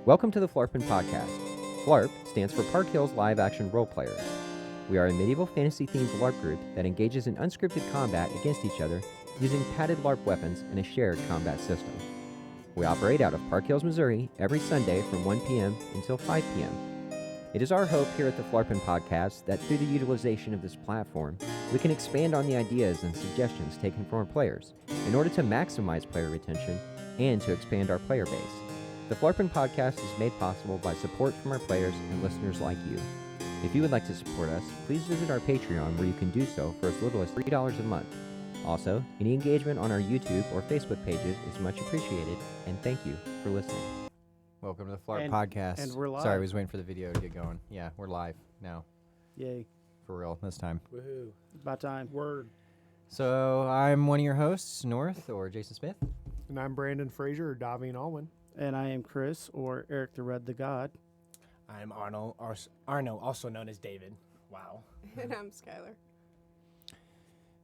Welcome to the Phlarpin Podcast. Phlarp stands for Park Hills Live Action Role Players. We are a medieval fantasy-themed LARP group that engages in unscripted combat against each other using padded LARP weapons and a shared combat system. We operate out of Park Hills, Missouri every Sunday from 1 p.m. until 5 p.m. It is our hope here at the Phlarpin Podcast that through the utilization of this platform, we can expand on the ideas and suggestions taken from our players in order to maximize player retention and to expand our player base. The Phlarpin Podcast is made possible by support from our players and listeners like you. If you would like to support us, please visit our Patreon where you can do so for as little as $3 a month. Also, any engagement on our YouTube or Facebook pages is much appreciated, and thank you for listening. Welcome to the Phlarp Podcast. And we're live. Sorry, I was waiting for the video to get going. Yeah, we're live now. Yay. For real, this time. Woohoo. About time. Word. So, I'm one of your hosts, North, or Jason Smith. And I'm Brandon Frazier, or Davine Alwyn. And I am Chris, or Eric the Red the God. I'm Arno, also known as David. Wow. And I'm Skylar.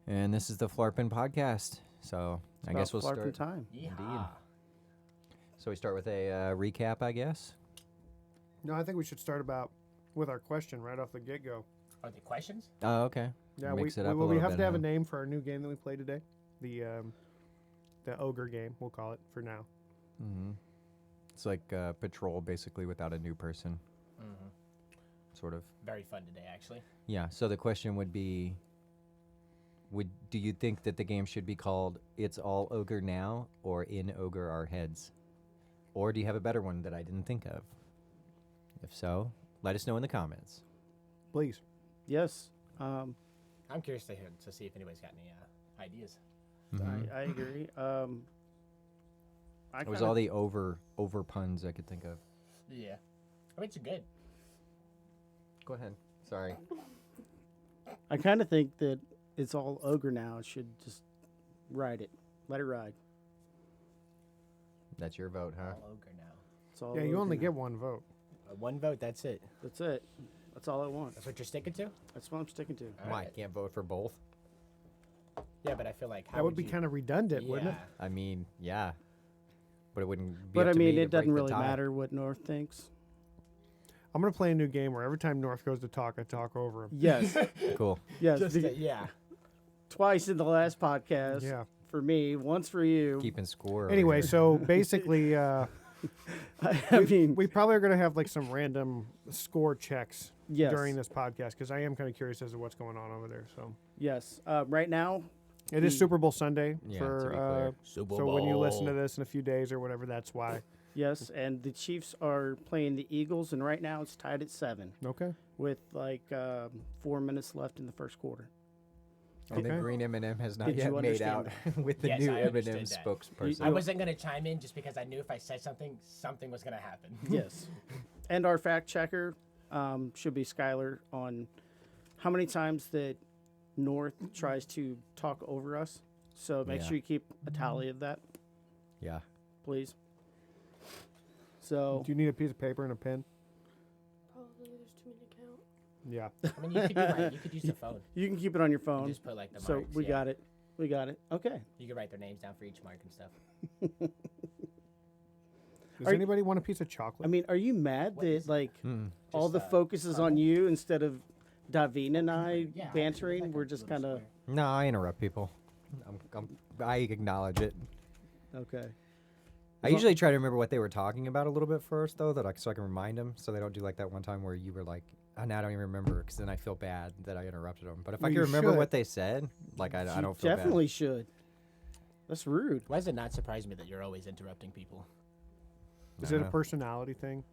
And this is the Phlarpin Podcast. So, I guess we'll Phlarpin start. time. Indeed. So we start with a recap, I guess. No, I think we should start with our question right off the get-go. Are they questions? Oh, okay. Yeah, Mix we it up a have little to bit, have a huh? name for our new game that we played today. The ogre game, we'll call it for now. Mm-hmm. It's like Patrol, basically, without a new person. Mm-hmm. Sort of. Very fun today, actually. Yeah, so the question would be, do you think that the game should be called It's All Ogre Now or In Ogre Our Heads? Or do you have a better one that I didn't think of? If so, let us know in the comments. Please. Yes. I'm curious to see if anybody's got any ideas. Mhm. I agree. It was all the over puns I could think of. Yeah. I mean, it's good. Go ahead. Sorry. I kind of think that It's All Ogre Now. It should just ride it. Let it ride. That's your vote, huh? All ogre now. It's all Yeah, you ogre only now. get one vote. One vote, that's it. That's it. That's all I want. That's what you're sticking to? That's what I'm sticking to. All Why? right. Can't vote for both? Yeah, but I feel like That would be kind of redundant, wouldn't it? I mean, yeah. But it wouldn't be But up I to me mean, to it doesn't break the really tie. matter what North thinks. I'm going to play a new game where every time North goes to talk, I talk over him. Yes. Cool. Yes. yeah. Twice in the last podcast. Yeah. For me, once for you. Keeping score. over Anyway, here. so basically, I mean, we probably are going to have like some random score checks yes. during this podcast because I am kind of curious as to what's going on over there. So Yes. Right now, it is Super Bowl Sunday Yeah, to be for clear. so when you listen to this in a few days or whatever, that's why. yes, and the Chiefs are playing the Eagles, and right now it's tied at 7 Okay. with like 4 minutes left in the first quarter. And the Okay. green M&M has not Did yet you made out understand with the Yes, new I M&M understood that. spokesperson. I wasn't going to chime in just because I knew if I said something, something was going to happen. Yes, and our fact checker should be Skylar on how many times that North tries to talk over us. So make Yeah. sure you keep a tally of that, Yeah. please. So Do you need a piece of paper and a pen? Probably there's too many to count. Yeah. I mean, you could be right. You could use the phone. you can keep it on your You phone. just put like the So marks. we yeah. got it. We got it. Okay. You could write their names down for each mark and stuff. Does Are- anybody want a piece of chocolate? I mean, are you mad What that is it? like all Just, the focus is on you instead of Davine and I Yeah, bantering? like a We're just little kind of square. No, I interrupt people. I acknowledge it. okay. I usually try to remember what they were talking about a little bit first, though, so I can remind them, so they don't do like that one time where you were like, "Oh, now I don't even remember," because then I feel bad that I interrupted them. But if I Well, can you remember should. what they said, like I You don't feel definitely should. That's rude. Why does it not surprise me that you're always interrupting people? bad. Is I it don't a know. personality thing?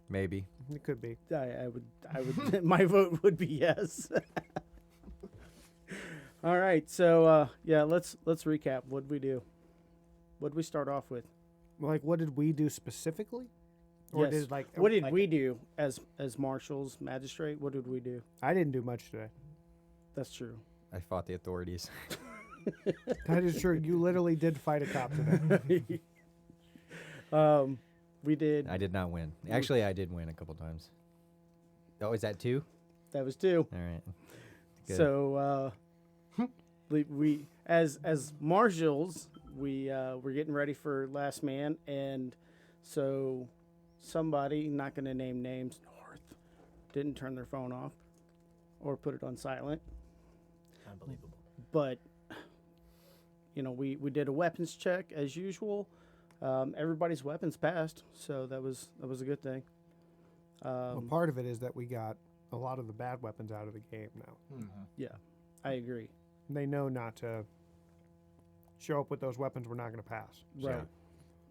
Maybe. It could be. I would. My vote would be yes. All right. So yeah, let's recap. What did we do? What did we start off with? Like, what did we do specifically? Or Yes. did like What did like- we do as marshals, magistrate? What did we do? I didn't do much today. That's true. I fought the authorities. That is true. You literally did fight a cop today. We did. I did not win. Actually, I did win a couple times. Oh, is that 2? That was 2. All right. Good. So we as marshals, we're getting ready for last man, and So somebody, not going to name names, North, didn't turn their phone off or put it on silent. Unbelievable. But, we did a weapons check as usual. Everybody's weapons passed, so that was a good thing. Well, part of it is that we got a lot of the bad weapons out of the game now. Mm-hmm. Yeah, I agree. They know not to show up with those weapons we're not going to pass. Right. Yeah.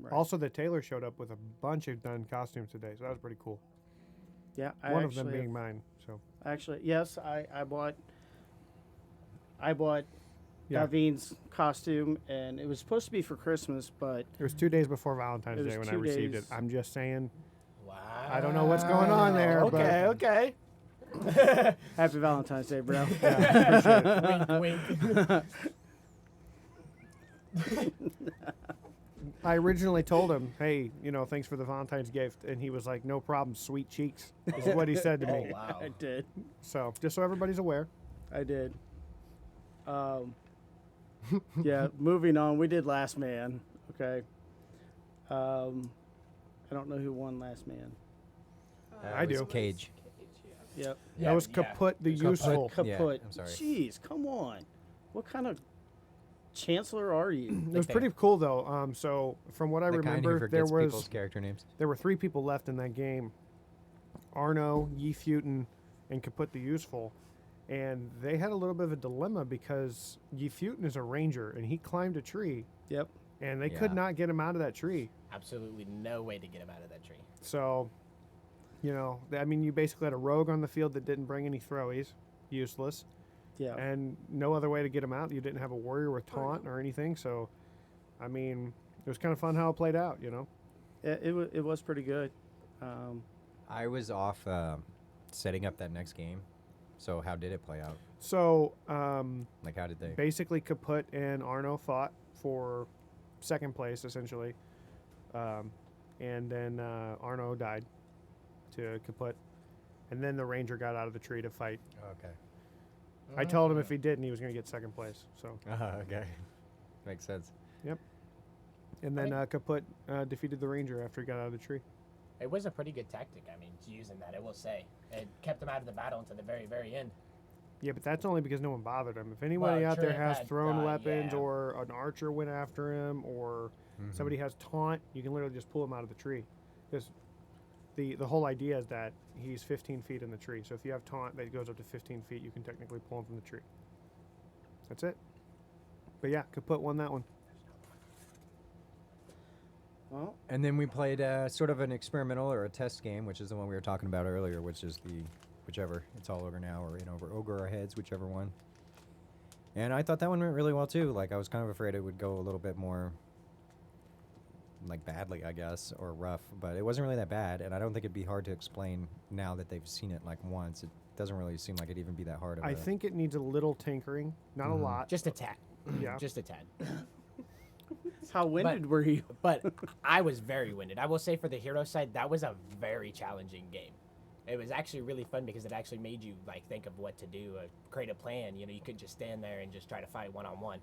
Right. Also, the tailor showed up with a bunch of done costumes today, so that was pretty cool. Yeah, One of them being mine. So actually, yes, I bought Yeah. Davin's costume, and it was supposed to be for Christmas, but it was 2 days before Valentine's It was Day when I 2 received days. it. I'm just saying. Wow. I don't know what's going on there, Okay, but- okay. Happy Valentine's Day, bro. Wink, wink. I originally told him, hey, thanks for the Valentine's gift. And he was like, no problem, sweet cheeks, is what he said to Oh, me. wow. I did. So, just so everybody's aware. I did. Yeah, moving on. We did Last Man. Okay. I don't know who won Last Man. I do. Cage. Yep. That was Kaput the Useful. Yeah, Kaput. I'm sorry. Jeez, come on. What kind of chancellor are you? It was pretty cool, though. So, from what I The kind who remember, there forgets people's was character names. 3 people left in that game. Arno, Yefuten, and Kaput the Useful. And they had a little bit of a dilemma because Yefuten is a ranger, and he climbed a tree, Yep. and they could Yeah. not get him out of that tree. Absolutely no way to get him out of that tree. So, you basically had a rogue on the field that didn't bring any throwies, useless, Yeah. and no other way to get him out. You didn't have a warrior with taunt or anything. So, it was kind of fun how it played out, It was pretty good. I was off setting up that next game. So how did it play out? So, Like, how did they? basically, Kaput and Arno fought for second place, essentially. And then Arno died to Kaput. And then the ranger got out of the tree to fight. Okay. I told him if he didn't, he was going to get second place. So, Okay. Makes sense. and then Kaput defeated the ranger after he got out of the tree. It was a pretty good tactic. Using that, I will say. It kept him out of the battle until the very, very end. Yeah, but that's only because no one bothered him. If anybody out there Trent has had, thrown weapons yeah. or an archer went after him or somebody has taunt, you can literally just pull him out of the tree. Because the whole idea is that he's 15 feet in the tree. So if you have taunt that goes up to 15 feet, you can technically pull him from the tree. That's it. But yeah, Kaput won that one. Well, And then we played sort of an experimental or a test game, which is the one we were talking about earlier, which is the whichever. It's all over now or in over Ogre or Heads, whichever one. And I thought that one went really well too. Like, I was kind of afraid it would go a little bit more like badly, I guess, or rough, but it wasn't really that bad, and I don't think it'd be hard to explain now that they've seen it like once. It doesn't really seem like it'd even be that hard of I think it needs a little tinkering, not a lot. Just a tad. Yeah. Just a tad. how winded were you? But I was very winded. I will say for the hero side, that was a very challenging game. It was actually really fun because it actually made you think of what to do, create a plan. You could just stand there and just try to fight one-on-one.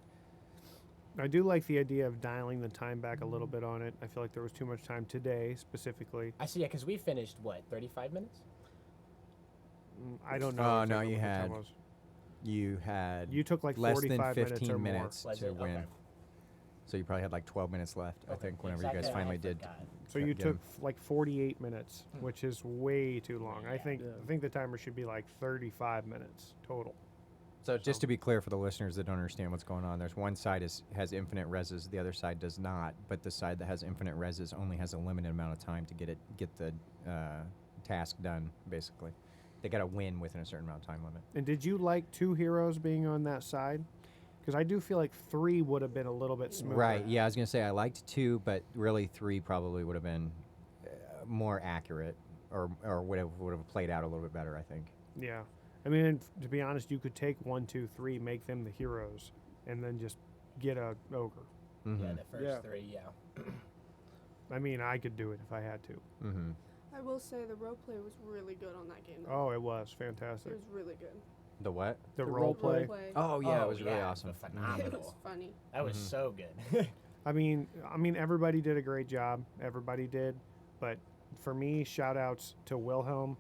I do like the idea of dialing the time back a little bit on it. I feel like there was too much time today, specifically. I see, yeah, because we finished, 35 minutes? I don't know. Oh, exactly no, what you the time had- was. You had You took like less 45 than minutes 15 or more. minutes Was to it? win. Okay. So you probably had like 12 minutes left, I think, whenever you guys Exactly, finally I did. forgot. So you get took him. like 48 minutes, which is way too long. I think Yeah. I think the timer should be like 35 minutes total. So just to be clear for the listeners that don't understand what's going on, there's one side has infinite reses, the other side does not. But the side that has infinite reses only has a limited amount of time to get the task done. Basically, they got to win within a certain amount of time limit. And did you like 2 heroes being on that side? Because I do feel like 3 would have been a little bit smoother. Right? Yeah, I was gonna say I liked 2, but really 3 probably would have been more accurate, or would have played out a little bit better. I think. Yeah. I mean, and to be honest, you could take 1, 2, 3, make them the heroes, and then just get a ogre. Mm-hmm. Yeah, the first Yeah. 3, yeah. I mean, I could do it if I had to. Mm-hmm. I will say the role play was really good on that game. Though. Oh, it was It fantastic. was really good. The what? The The role role play. play. Oh yeah, it Oh, was really yeah, awesome. It Phenomenal. was funny. That was Mhm. so good. I mean, everybody did a great job. Everybody did, but for me, shout outs to Wilhelm,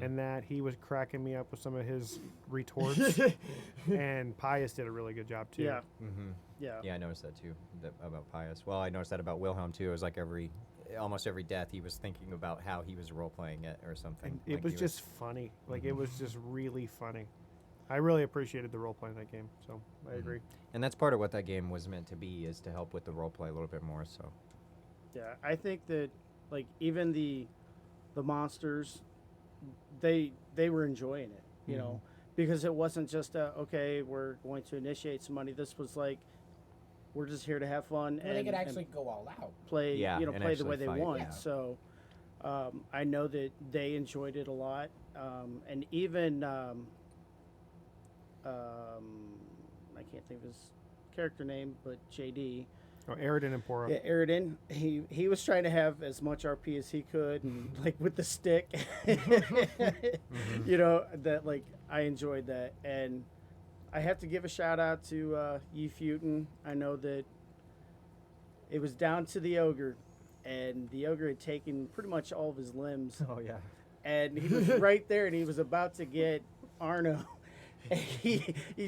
and that he was cracking me up with some of his retorts, and Pius did a really good job too. Yeah. Yeah, I noticed that too about Pius. Well, I noticed that about Wilhelm too. It was like almost every death he was thinking about how he was role playing it or something. And it was just funny. Like it was just really funny. I really appreciated the role play in that game, so I agree. And that's part of what that game was meant to be, is to help with the role play a little bit more. So Yeah, I think that like even the monsters, they were enjoying it, you know, because it wasn't just okay, we're going to initiate some money. This was like, we're just here to have fun, Well, and they could actually go all out. play, Yeah, you know, and play the actually way they fight, want. yeah. So I know that they enjoyed it a lot, and even I can't think of his character name, but JD. Oh, Aridin and Poro. Yeah, Aridin. He was trying to have as much RP as he could, and like with the stick, you know, that like I enjoyed that, and I have to give a shout out to Yi Futin. I know that it was down to the ogre, and the ogre had taken pretty much all of his limbs, oh yeah, and he was right there, and he was about to get Arno. And he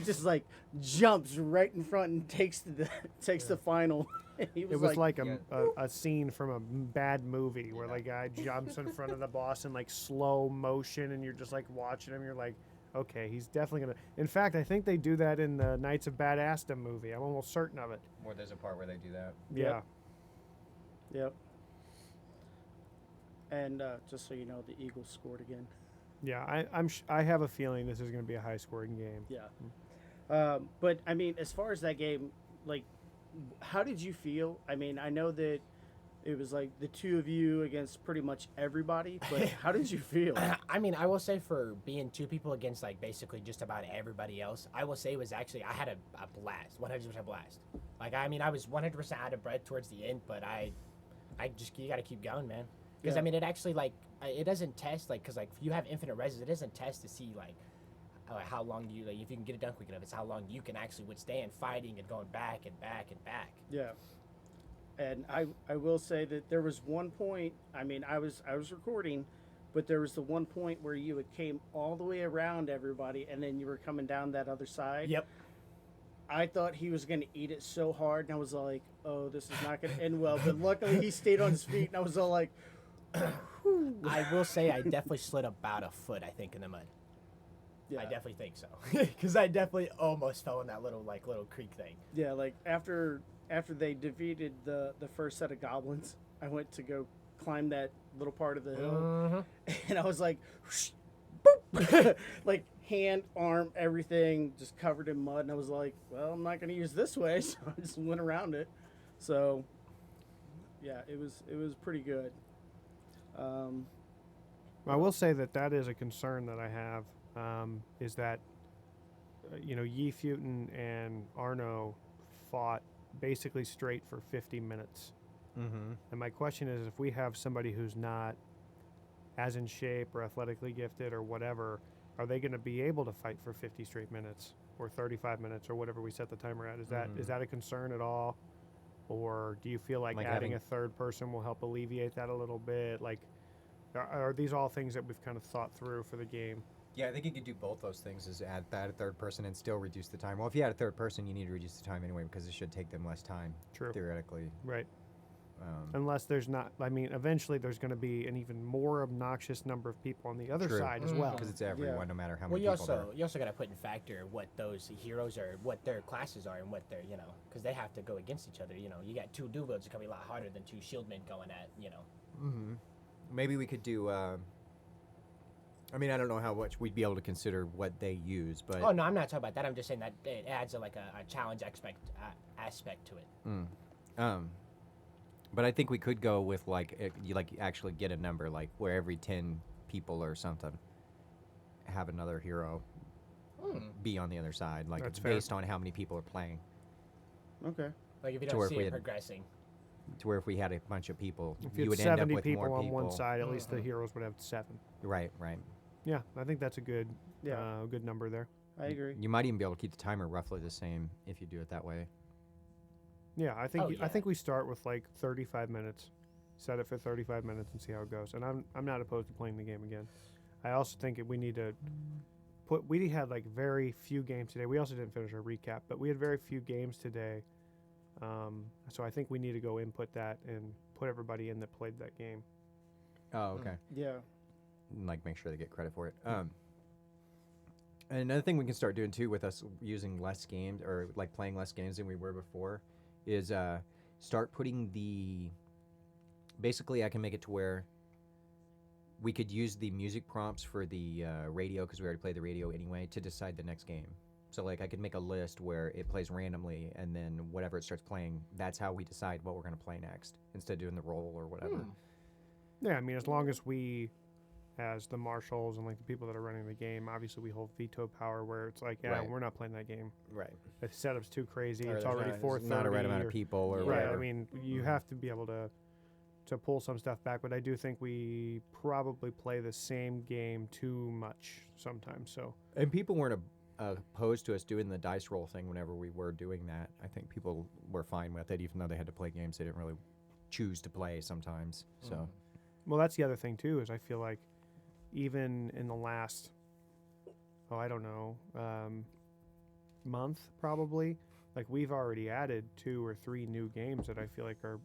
just like jumps right in front and takes the final. He was It was like Yeah. a scene from a bad movie where the guy jumps in front of the boss in like slow motion, and you're just like watching him. You're like, okay, he's definitely gonna. In fact, I think they do that in the Knights of Badassdom movie. I'm almost certain of it. Or there's a part where they do that. Yeah. Yep. And just so you know, the Eagles scored again. Yeah, I have a feeling this is going to be a high-scoring game. Yeah. But I mean, as far as that game, like, how did you feel? I mean, I know that it was like the two of you against pretty much everybody, but how did you feel? I mean, I will say for being two people against like basically just about everybody else, I will say it was actually, I had a blast, 100% blast. Like, I mean, I was 100% out of breath towards the end, but I just, you got to keep going, man. Because, Yeah. I mean, it actually, like, it doesn't test, like, because, like, if you have infinite reses, it doesn't test to see, like, how long you, like, if you can get it done quick enough, it's how long you can actually withstand fighting and going back and back and back. Yeah. And I will say that there was one point, I mean, I was recording, but there was the one point where you had came all the way around everybody, and then you were coming down that other side. Yep. I thought he was going to eat it so hard, and I was like, oh, this is not going to end well. But luckily, he stayed on his feet, and I was all like, I will say I definitely slid about a foot, I think, in the mud. yeah. I definitely think so. Because I definitely almost fell in that little creek thing. Yeah, like after they defeated the first set of goblins, I went to go climb that little part of the hill, and I was like, whoosh, boop, like hand, arm, everything just covered in mud, and I was like, well, I'm not going to use this way, so I just went around it. So, yeah, it was pretty good. I will say that is a concern that I have, is that, Yi Futin and Arno fought basically straight for 50 minutes. Mm-hmm. And my question is, if we have somebody who's not as in shape or athletically gifted or whatever, are they going to be able to fight for 50 straight minutes or 35 minutes or whatever we set the timer at? Is that a concern at all? Or do you feel like adding a third person will help alleviate that a little bit? Like, are these all things that we've kind of thought through for the game? Yeah, I think you could do both those things, is add a third person and still reduce the time. Well, if you add a third person, you need to reduce the time anyway, because it should take them less time, True. theoretically. Right. Unless there's not, I mean, eventually there's going to be an even more obnoxious number of people on the other True. side as well. Because it's everyone, Yeah. no matter how Well, many you people there also are. you also got to put in factor what those heroes are, what their classes are, and what they're, because they have to go against each other. You got two dual wields, it's gonna be a lot harder than two shieldmen going at. Mm-hmm. Maybe we could do. I mean, I don't know how much we'd be able to consider what they use, but. Oh no, I'm not talking about that. I'm just saying that it adds a challenge aspect to it. But I think we could go with you actually get a number, like where every 10 people or something have another hero be on the other side, like That's it's fair. based on how many people are playing. Okay. Like if you To don't where see if we it had- progressing. To where if we had a bunch of people, If you you would had end up 70 with people more on people. one side, at least the heroes would have 7. Right. Yeah, I think that's a good, Yeah. good number there. I agree. You might even be able to keep the timer roughly the same if you do it that way. Yeah, I think Oh, I yeah. think we start with like 35 minutes, set it for 35 minutes and see how it goes. And I'm not opposed to playing the game again. I also think we need to we had like very few games today. We also didn't finish our recap, but we had very few games today. So I think we need to go input that and put everybody in that played that game. Oh, okay. Yeah. And, like, make sure they get credit for it. And another thing we can start doing too with us using less games or like playing less games than we were before is start putting basically I can make it to where we could use the music prompts for the radio, because we already played the radio anyway, to decide the next game. So like I could make a list where it plays randomly, and then whatever it starts playing, that's how we decide what we're going to play next, instead of doing the roll or whatever. Yeah, I mean, as long as we, as the marshals and like the people that are running the game, obviously we hold veto power where it's like, yeah, Right. we're not playing that game. Right. The setup's too crazy. Or It's there's already not- 4:30. Not a right amount of people or Right. whatever. I mean, you have to be able to pull some stuff back, but I do think we probably play the same game too much sometimes. So And people weren't opposed to us doing the dice roll thing whenever we were doing that. I think people were fine with it, even though they had to play games they didn't really choose to play sometimes. So well, that's the other thing too, is I feel like even in the last, I don't know, month probably, like we've already added 2 or 3 new games that I feel like are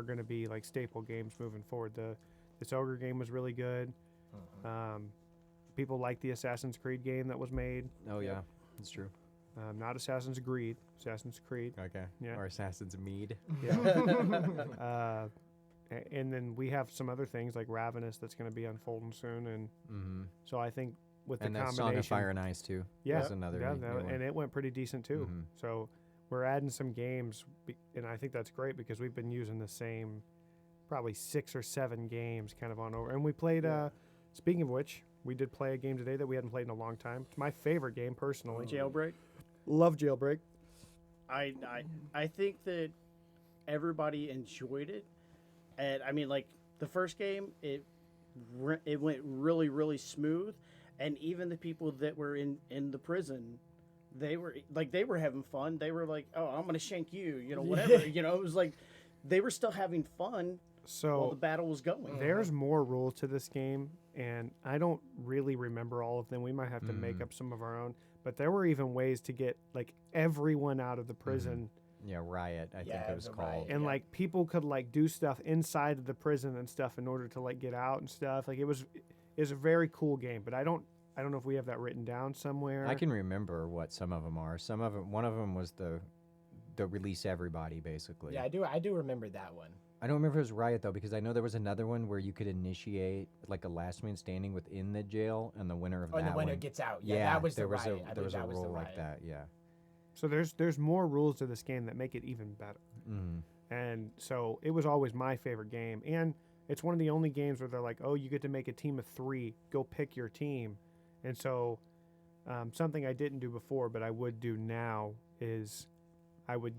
going to be like staple games moving forward. This ogre game was really good. People like the Assassin's Creed game that was made. oh yeah, that's true. Not Assassin's Creed, Assassin's Creed. Okay. Yeah. Or Assassin's Mead. Yeah. And then we have some other things like Ravenous that's going to be unfolding soon, and Mm-hmm. so I think with And the that combination, Song of Fire and Ice too. yeah, That's another yeah, new one. and it went pretty decent too. Mhm. So we're adding some games, and I think that's great because we've been using the same, probably 6 or 7 games kind of on over. And we played. Speaking of which, we did play a game today that we hadn't played in a long time. It's my favorite game personally. Jailbreak. Love Jailbreak. I think that everybody enjoyed it, and I mean, like the first game, it went really, really smooth, and even the people that were in the prison, they were having fun. They were like, "Oh, I'm gonna shank you," whatever. It was like they were still having fun while the So battle was going. there's more rules to this game, and I don't really remember all of them. We might have to make up some of our own. But there were even ways to get like everyone out of the prison, Yeah, Riot, I think Yeah, it was the called. Riot. and Yeah. like people could like do stuff inside of the prison and stuff in order to like get out and stuff. Like it was a very cool game. But I don't know if we have that written down somewhere. I can remember what some of them are. Some of them, one of them was the release everybody basically. Yeah, I do remember that one. I don't remember if it was Riot though, because I know there was another one where you could initiate like a last man standing within the jail, and the winner of Oh, that the winner one. gets out. Yeah, that was there the was Riot. a there was a that was the rule like Riot. that. Yeah. So there's more rules to this game that make it even better. Mm. And so it was always my favorite game. And it's one of the only games where they're like, oh, you get to make a team of 3. Go pick your team. And so something I didn't do before, but I would do now, is I would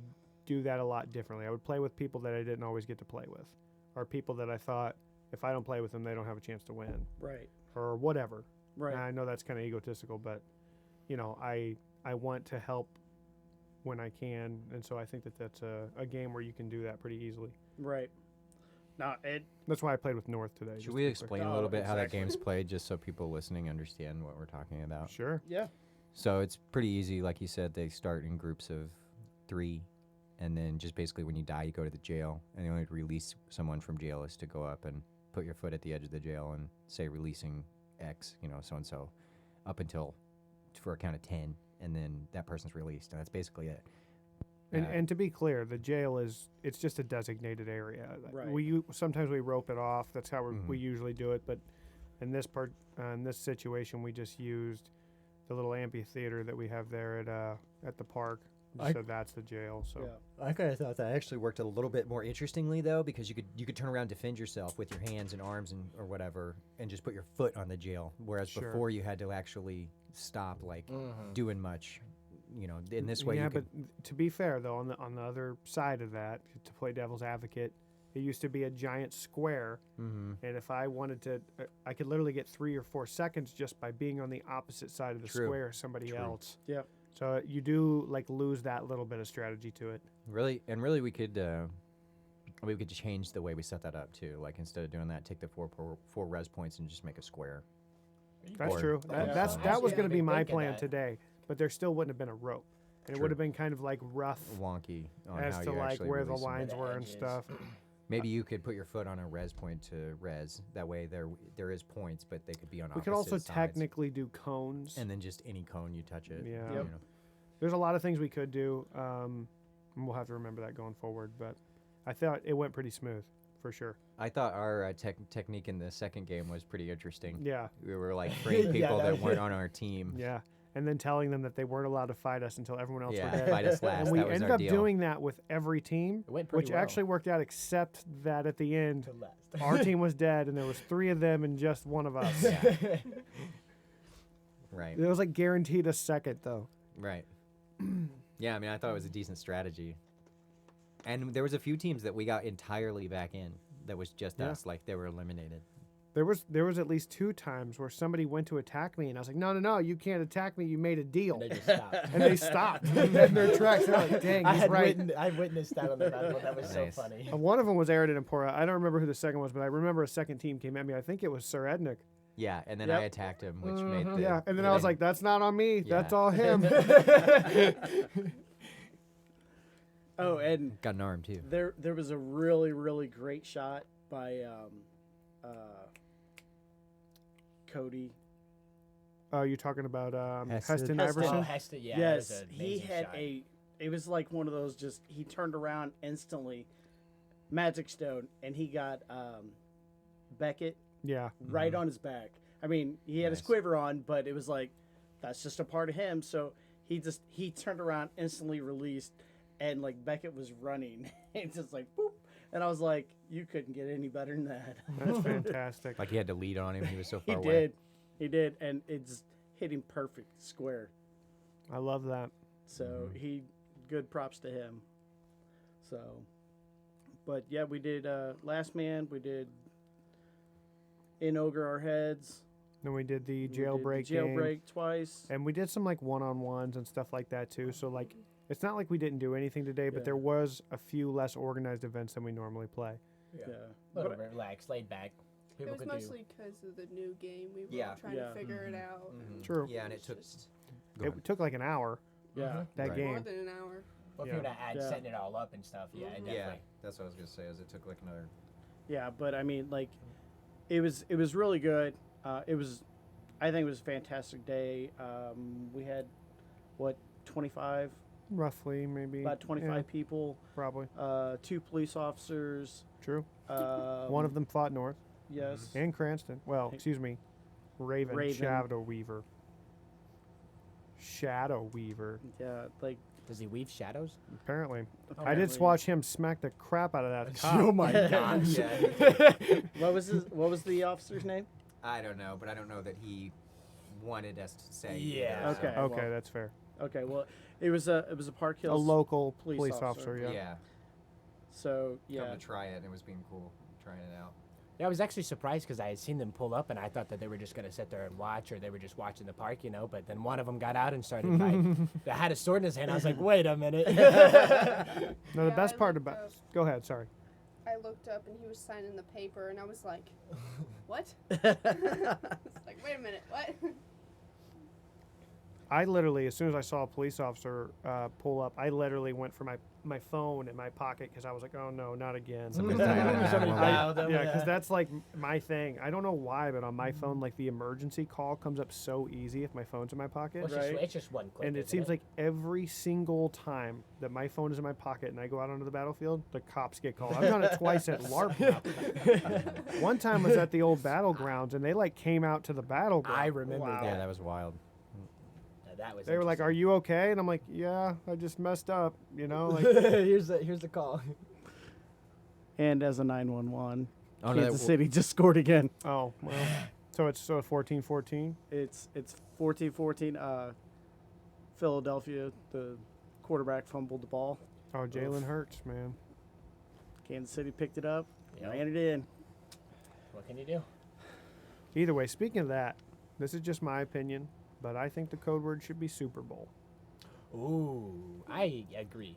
do that a lot differently. I would play with people that I didn't always get to play with, or people that I thought if I don't play with them, they don't have a chance to win, Right. or whatever. Right. And I know that's kind of egotistical, but I want to help when I can, and so I think that that's a game where you can do that pretty easily. Right. Now, That's why I played with North today. just Should to we be explain Oh, a little bit how that exactly. game's played, just so people listening understand what we're talking about? clear. Sure. yeah. So it's pretty easy, like you said. They start in groups of 3, and then just basically when you die, you go to the jail, and the only way to release someone from jail is to go up and put your foot at the edge of the jail and say releasing X, so and so, up until for a count of 10, and then that person's released, and that's basically it. And to be clear, the jail it's just a designated area. Right. Sometimes we rope it off. That's how we Mhm. usually do it. But in this situation, we just used the little amphitheater that we have there at the park. So that's the jail. So Yeah. I kind of thought that actually worked a little bit more interestingly though, because you could turn around and defend yourself with your hands and arms or whatever, and just put your foot on the jail. Whereas Sure. before you had to actually stop doing much. In this way, yeah, you could, but to be fair though, on the other side of that, to play devil's advocate, it used to be a giant square, Mhm. and if I wanted to, I could literally get 3 or 4 seconds just by being on the opposite side of the True. square as somebody True. else. Yeah. So you do lose that little bit of strategy to it. Really, we could change the way we set that up too. Like instead of doing that, take the four res points and just make a square. That's Or- true. Yeah. That was Yeah. going to be my Think of plan that. today, but there still wouldn't have been a rope, and it True. would have been kind of like rough Wonky on as how to you like actually where the release them. lines The were and edges. stuff. Maybe you could put your foot on a res point to res. That way there is points, but they could be on We could also opposite sides. technically do cones. And then just any cone you touch it. Yeah. you Yep. know. There's a lot of things we could do, and we'll have to remember that going forward. But I thought it went pretty smooth, for sure. I thought our technique in the second game was pretty interesting. Yeah, We were like freeing Yeah, people that that was- weren't on our team. yeah. And then telling them that they weren't allowed to fight us until everyone else Yeah, were dead. fight us last. And we that was ended our up deal. doing that with every team, It went pretty which well. actually worked out, except that at the end, To last. our team was dead, and there was 3 of them and just 1 of us. Yeah. Right. It was like guaranteed a second, though. Right. Yeah, I mean, I thought it was a decent strategy. And there was a few teams that we got entirely back in. That was just Yeah. us, like they were eliminated. There was at least 2 times where somebody went to attack me, and I was like, no, you can't attack me. You made a deal. And they just stopped. And they stopped in their tracks. They're like, dang, I he's had right. I witnessed that on the battle. That was Nice. so funny. One of them was Aridin and Pora. I don't remember who the second was, but I remember a second team came at me. I think it was Sir Ednick. Yeah, and then Yep. I attacked him, which made the Yeah, and then I was like, that's not on me. Yeah. That's all him. Oh, and got an arm too. there was a really, really great shot by Cody. Oh, you're talking about Heston. Heston Heston. Iverson? Oh, Heston, yeah. that was Yes, an he amazing had shot. it was like one of those just, he turned around instantly, Magic Stone, and he got Beckett Yeah. right on his back. I mean, he had his Nice. quiver on, but it was like, that's just a part of him. So he turned around, instantly released, and like Beckett was running. It's just like, boop. And I was like, you couldn't get any better than that. That's fantastic. Like he had to lead on him. He was so He far away. did. And it just hit him perfect, square. I love that. So good props to him. So, but yeah, we did Last Man. We did In Ogre Our Heads. Then we did the We did jailbreak game. Jailbreak twice. And we did some like one-on-ones and stuff like that too. So like, it's not like we didn't do anything today, but Yeah. there was a few less organized events than we normally play. Yeah. A little bit relaxed, laid back. It People was could mostly because of the new game. We were Yeah. all trying Yeah. to figure it out. True. Yeah, and it It's took. just Go ahead. It took like an hour, Yeah. that Right. more game. than an hour. Well, if Yeah. you were to add Yeah. setting it all up and stuff, yeah, Mhm. Yeah, definitely. that's what I was gonna say. Is it took like another. Yeah, but I mean, like, it was really good. I think it was a fantastic day. We had, 25, Roughly, maybe. about 25 Yeah, people, probably. 2 police officers. True. One of them fought north. Yes. And Cranston. Well, excuse me. Raven. Raven. Shadow Weaver. Shadow Weaver. Yeah, like, Does he weave shadows? Apparently. I did apparently- watch him smack the crap out of that cop. Oh my gosh. Yeah. What was the officer's name? I don't know, but I don't know that he wanted us to say. Yeah. either, so- Okay. Okay, well, that's fair. Okay, well, it was a Park A Hills local police police officer. officer, yeah. Yeah. So yeah, Come to try it, and it was being cool trying it out. Yeah, I was actually surprised because I had seen them pull up, and I thought that they were just going to sit there and watch, or they were just watching the park, But then one of them got out and started like, I had a sword in his hand. I was like, wait a minute. No, the Yeah, best I part looked about. up. Go ahead, sorry. I looked up and he was signing the paper, and I was like, "What?" It's like, wait a minute, what? I literally, as soon as I saw a police officer pull up, I literally went for my phone in my pocket because I was like, oh no, not again. Somebody's dialing Somebody 911. dialed them, Yeah, because that's like my thing. I don't know why, but on my phone, like the emergency call comes up so easy if my phone's in my pocket. Well, Right. it's just one click. And it isn't seems like every single time that my phone is in my pocket and I go out onto the battlefield, the cops get called. I've done it twice at LARP now. One time was at the old battlegrounds and they like came out to the battleground. I remember Wow. Yeah, that. that was wild. That was They were like, "Are you okay?" And I'm like, "Yeah, I just messed up." Like here's the call. and as a 911, Oh, no, Kansas that- City just scored again. oh well. So it's 14-14. It's 14-14. Philadelphia, the quarterback fumbled the ball. Oh, Jalen Hurts, man. Kansas City picked it up, Yep. ran it in. What can you do? Either way, speaking of that, this is just my opinion, but I think the code word should be Super Bowl. Ooh, I agree.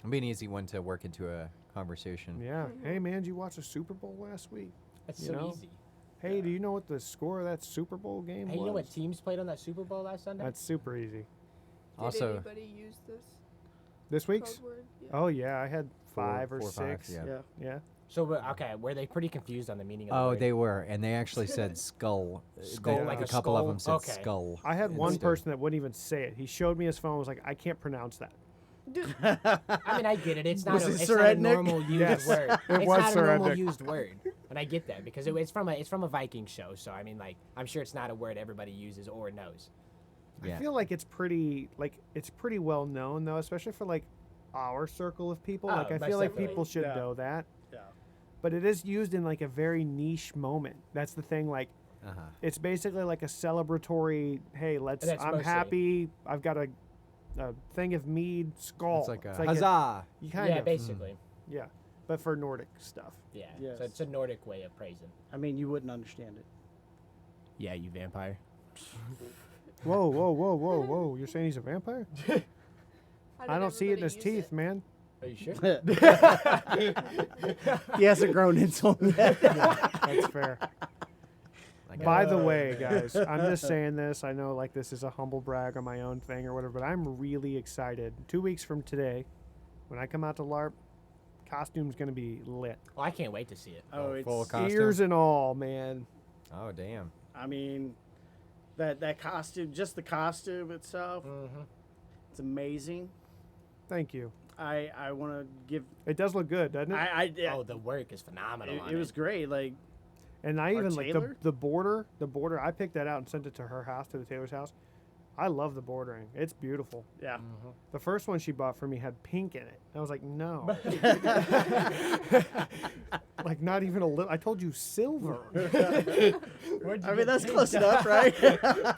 It'll be an easy one to work into a conversation. Yeah. Hey, man, did you watch the Super Bowl last week? That's You so know? easy. Hey, do you know what the score of that Super Bowl game Hey, was? you know what teams played on that Super Bowl last Sunday? That's super easy. Did Also, anybody use this This week's? code word? Yeah. Oh, yeah. I had five or four or five, six. yeah. Yeah. Yeah. So, okay, were they pretty confused on the meaning of the oh, word? they were, and they actually said skull. Skull, They- like a a couple of skull? them said Okay. skull. I had one instead. person that wouldn't even say it. He showed me his phone. Was like, I can't pronounce that. I mean, I get it. It's not, Was a, it it's Sir not a Ednick? normal used Yes, word. it It's was not Sir a normal Ednick. used word, and I get that because it's from a Viking show. So I mean, like, I'm sure it's not a word everybody uses or knows. Yeah. I feel like it's pretty well known though, especially for like our circle of people. Oh, Like I most feel like definitely. people should Yeah. know that. Yeah. But it is used in like a very niche moment. That's the thing. Like Uh-huh. it's basically like a celebratory. Hey, let's. That's I'm mostly- happy. I've got a thing of mead. Skull. It's like a a- huzzah. you kind Yeah, of. basically. Yeah, but for Nordic stuff. Yeah. Yes. So it's a Nordic way of praising. I mean, you wouldn't understand it. Yeah, you vampire. Whoa, whoa, whoa, whoa, whoa! You're saying he's a vampire? I don't see it in his teeth, man. Are you sure? He hasn't grown into him yet. That's fair. Like By the way, guys, I'm just saying this. I know like this is a humble brag on my own thing or whatever, but I'm really excited. 2 weeks from today, when I come out to LARP, costume's gonna be lit. Oh, I can't wait to see it. Oh, it's. full costume. Ears and all, man. Oh, damn. I mean, that costume, just the costume itself, Mm-hmm. it's amazing. Thank you. I want to give. It does look good, doesn't it? Oh, the work is phenomenal. on It was great. Like, And I Our even like tailor? the border. I picked that out and sent it to her house, to the tailor's house. I love the bordering. It's beautiful. yeah. The first one she bought for me had pink in it. I was like, no. Like not even a little. I told you silver. I mean, that's close enough, right? I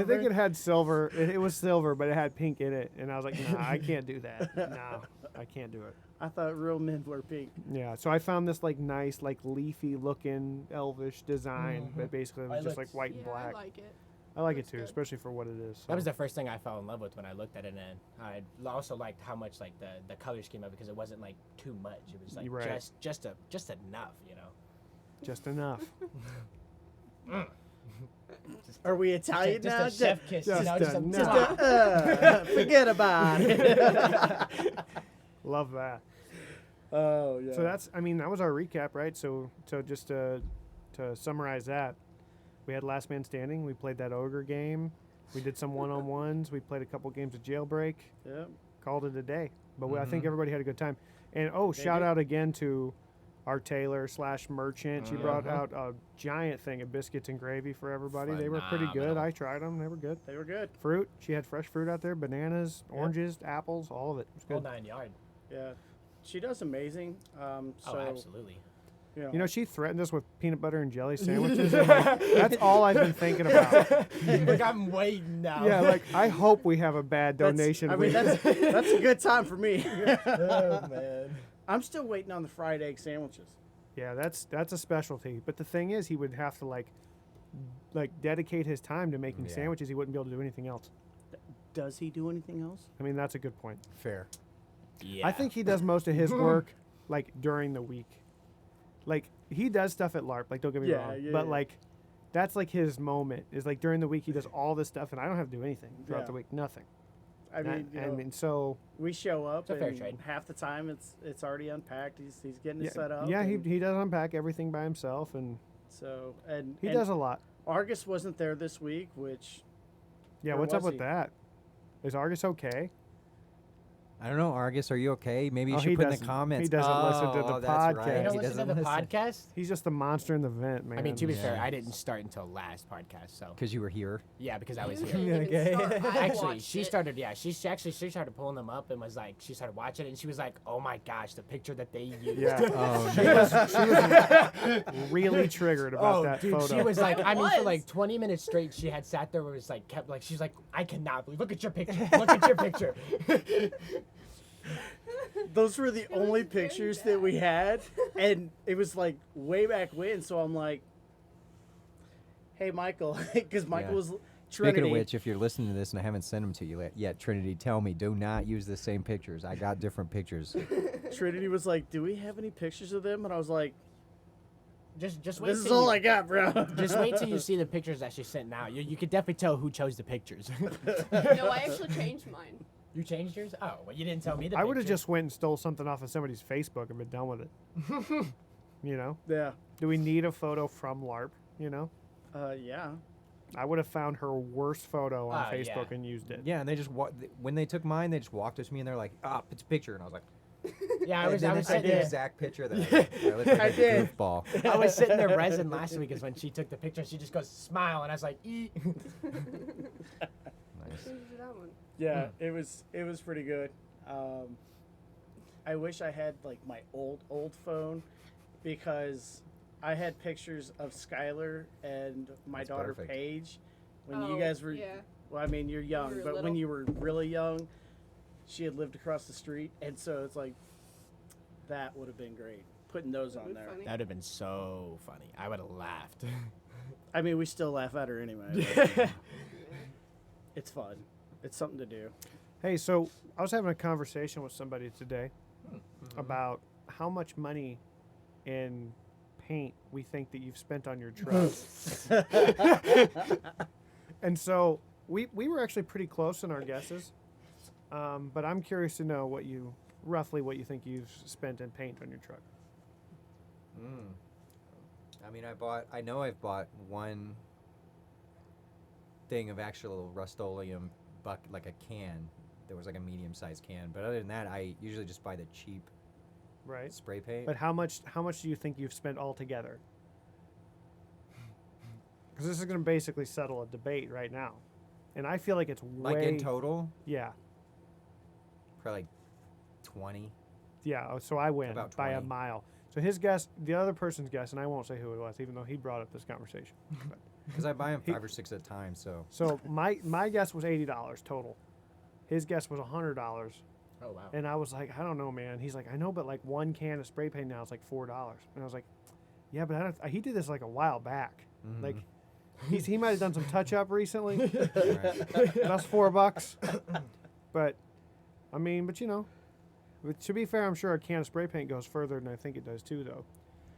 think it had silver. It was silver, but it had pink in it, and I was like, nah, I can't do that. No, I can't do it. I thought real men were pink. Yeah, so I found this like nice, like leafy looking elvish design, but basically it was It just like looks- white and Yeah, black. I like it. I like it looks too, good. especially for what it is. That was so. the first thing I fell in love with when I looked at it, and I also liked how much like the color scheme of it, because it wasn't like too much. It was like You're right. just enough, you know. Just enough. Are we Italian just now? a chef kiss, just you know, just a enough. Just forget about it. Love that. Oh yeah. So that's, I mean, that was our recap, right? So just to summarize that, we had Last Man Standing. We played that ogre game. We did some one-on-ones. We played a couple games of Jailbreak. Yeah. Called it a day. But I think everybody had a good time. And They shout did. out again to our tailor / merchant. She brought out a giant thing of biscuits and gravy for everybody. They were pretty good. Phenomenal. I tried them. They were good. They were good. Fruit. She had fresh fruit out there. Bananas, oranges, apples, all of it. It was Whole good. 9 yards. Yeah. She does amazing. So Oh, absolutely. You You know, she threatened us with peanut butter and jelly sandwiches. And like, that's all I've been thinking about. Like, I'm waiting now. Yeah, like I hope we have a bad donation. I mean, week. that's a good time for me. Oh man. I'm still waiting on the fried egg sandwiches. Yeah, that's a specialty. But the thing is, he would have to like dedicate his time to making Yeah. sandwiches. He wouldn't be able to do anything else. Does he do anything else? I mean, that's a good point. Fair. Yeah. I think he does most of his work like during the week. Like he does stuff at LARP. Like don't get me Yeah, wrong, yeah, but yeah. like that's like his moment. Is like during the week he does all this stuff, and I don't have to do anything throughout Yeah. the week. Nothing. I mean, you know, so we show up It's a fair and trade. half the time it's already unpacked. He's getting yeah, it set up. yeah, and he does unpack everything by himself, and so and he and does a lot. Argus wasn't there this week, which Yeah, where what's up was with he? that? Is Argus okay? I don't know, Argus, are you okay? Maybe you Oh, should he put in the doesn't- comments. he doesn't listen to the Oh, that's podcast. right. You He don't He listen to doesn't the listen. podcast? He's just the monster in the vent, man. I mean, to be fair, Yeah. I didn't start until last podcast, so Because you were here. yeah, because I was You here. didn't even start. I Actually, watched she it. started. Yeah, she started pulling them up and was like, she started watching it and she was like, "Oh my gosh, the picture that they used." Yeah. Oh, she was really triggered about Oh, that dude, photo. she was like, I mean, for was. like 20 minutes straight, she had sat there, was like, kept like, she's like, I cannot believe. Look at your picture. Look at your picture. those were the It was only very pictures that we had, and it was like way back when. So I'm like, hey, Michael, because Michael Yeah. was Speaking of which, if you're listening to this and I haven't sent them to you yet, Trinity, tell me, do not use the same pictures. I got different pictures. Trinity was like, "Do we have any pictures of them?" And I was like, Just wait. "This is till all you, I got, bro." Just wait till you see the pictures that she sent now. You could definitely tell who chose the pictures. No, I actually changed mine. You changed yours? Oh, well, you didn't tell me the I would have picture. just went and stole something off of somebody's Facebook and been done with it. You know? Yeah. Do we need a photo from LARP? You know? Yeah. I would have found her worst photo on Oh, yeah. Facebook and used it. Yeah, and they just when they took mine, they just walked up to me and they're like, "Ah, it's a picture," and I was like, Yeah, I and was then they sitting took the there. exact picture that I looked like I a did. goofball. I was sitting there resin last week is when she took the picture. She just goes smile, and I was like, "Ee." Nice. Change to that one. Yeah, it was pretty good. I wish I had like my old phone because I had pictures of Skylar and my That's daughter perfect. Paige when Oh, you guys were. yeah. Well, I mean, you're young, were but when little. you were really young, she had lived across the street, and so it's like that would have been great putting those on That'd be there. funny. That would have been so funny. I would have laughed. I mean, we still laugh at her anyway. but it's fun. It's something to do. Hey, so I was having a conversation with somebody today about how much money in paint we think that you've spent on your truck. And so we were actually pretty close in our guesses, but I'm curious to know roughly what you think you've spent in paint on your truck. I mean, I know I've bought one thing of actual Rust-Oleum like a can. There was like a medium-sized can, but other than that, I usually just buy the cheap Right. spray paint. But how much do you think you've spent altogether? Because this is going to basically settle a debate right now, and I feel like it's way. Like in total, Yeah, probably like 20. yeah. So I win About by a 20. mile. So his guess, the other person's guess, and I won't say who it was, even though he brought up this conversation. Because I buy them 5 or 6 at a time, so So my guess was $80 total. His guess was $100, Oh wow. and I was like, I don't know, man. He's like, I know, but like one can of spray paint now is like $4, and I was like, yeah, but he did this like a while back. Mhm. Like, he might have done some touch up recently. Right. That's $4. But I mean, but you know, but to be fair, I'm sure a can of spray paint goes further than I think it does too, though.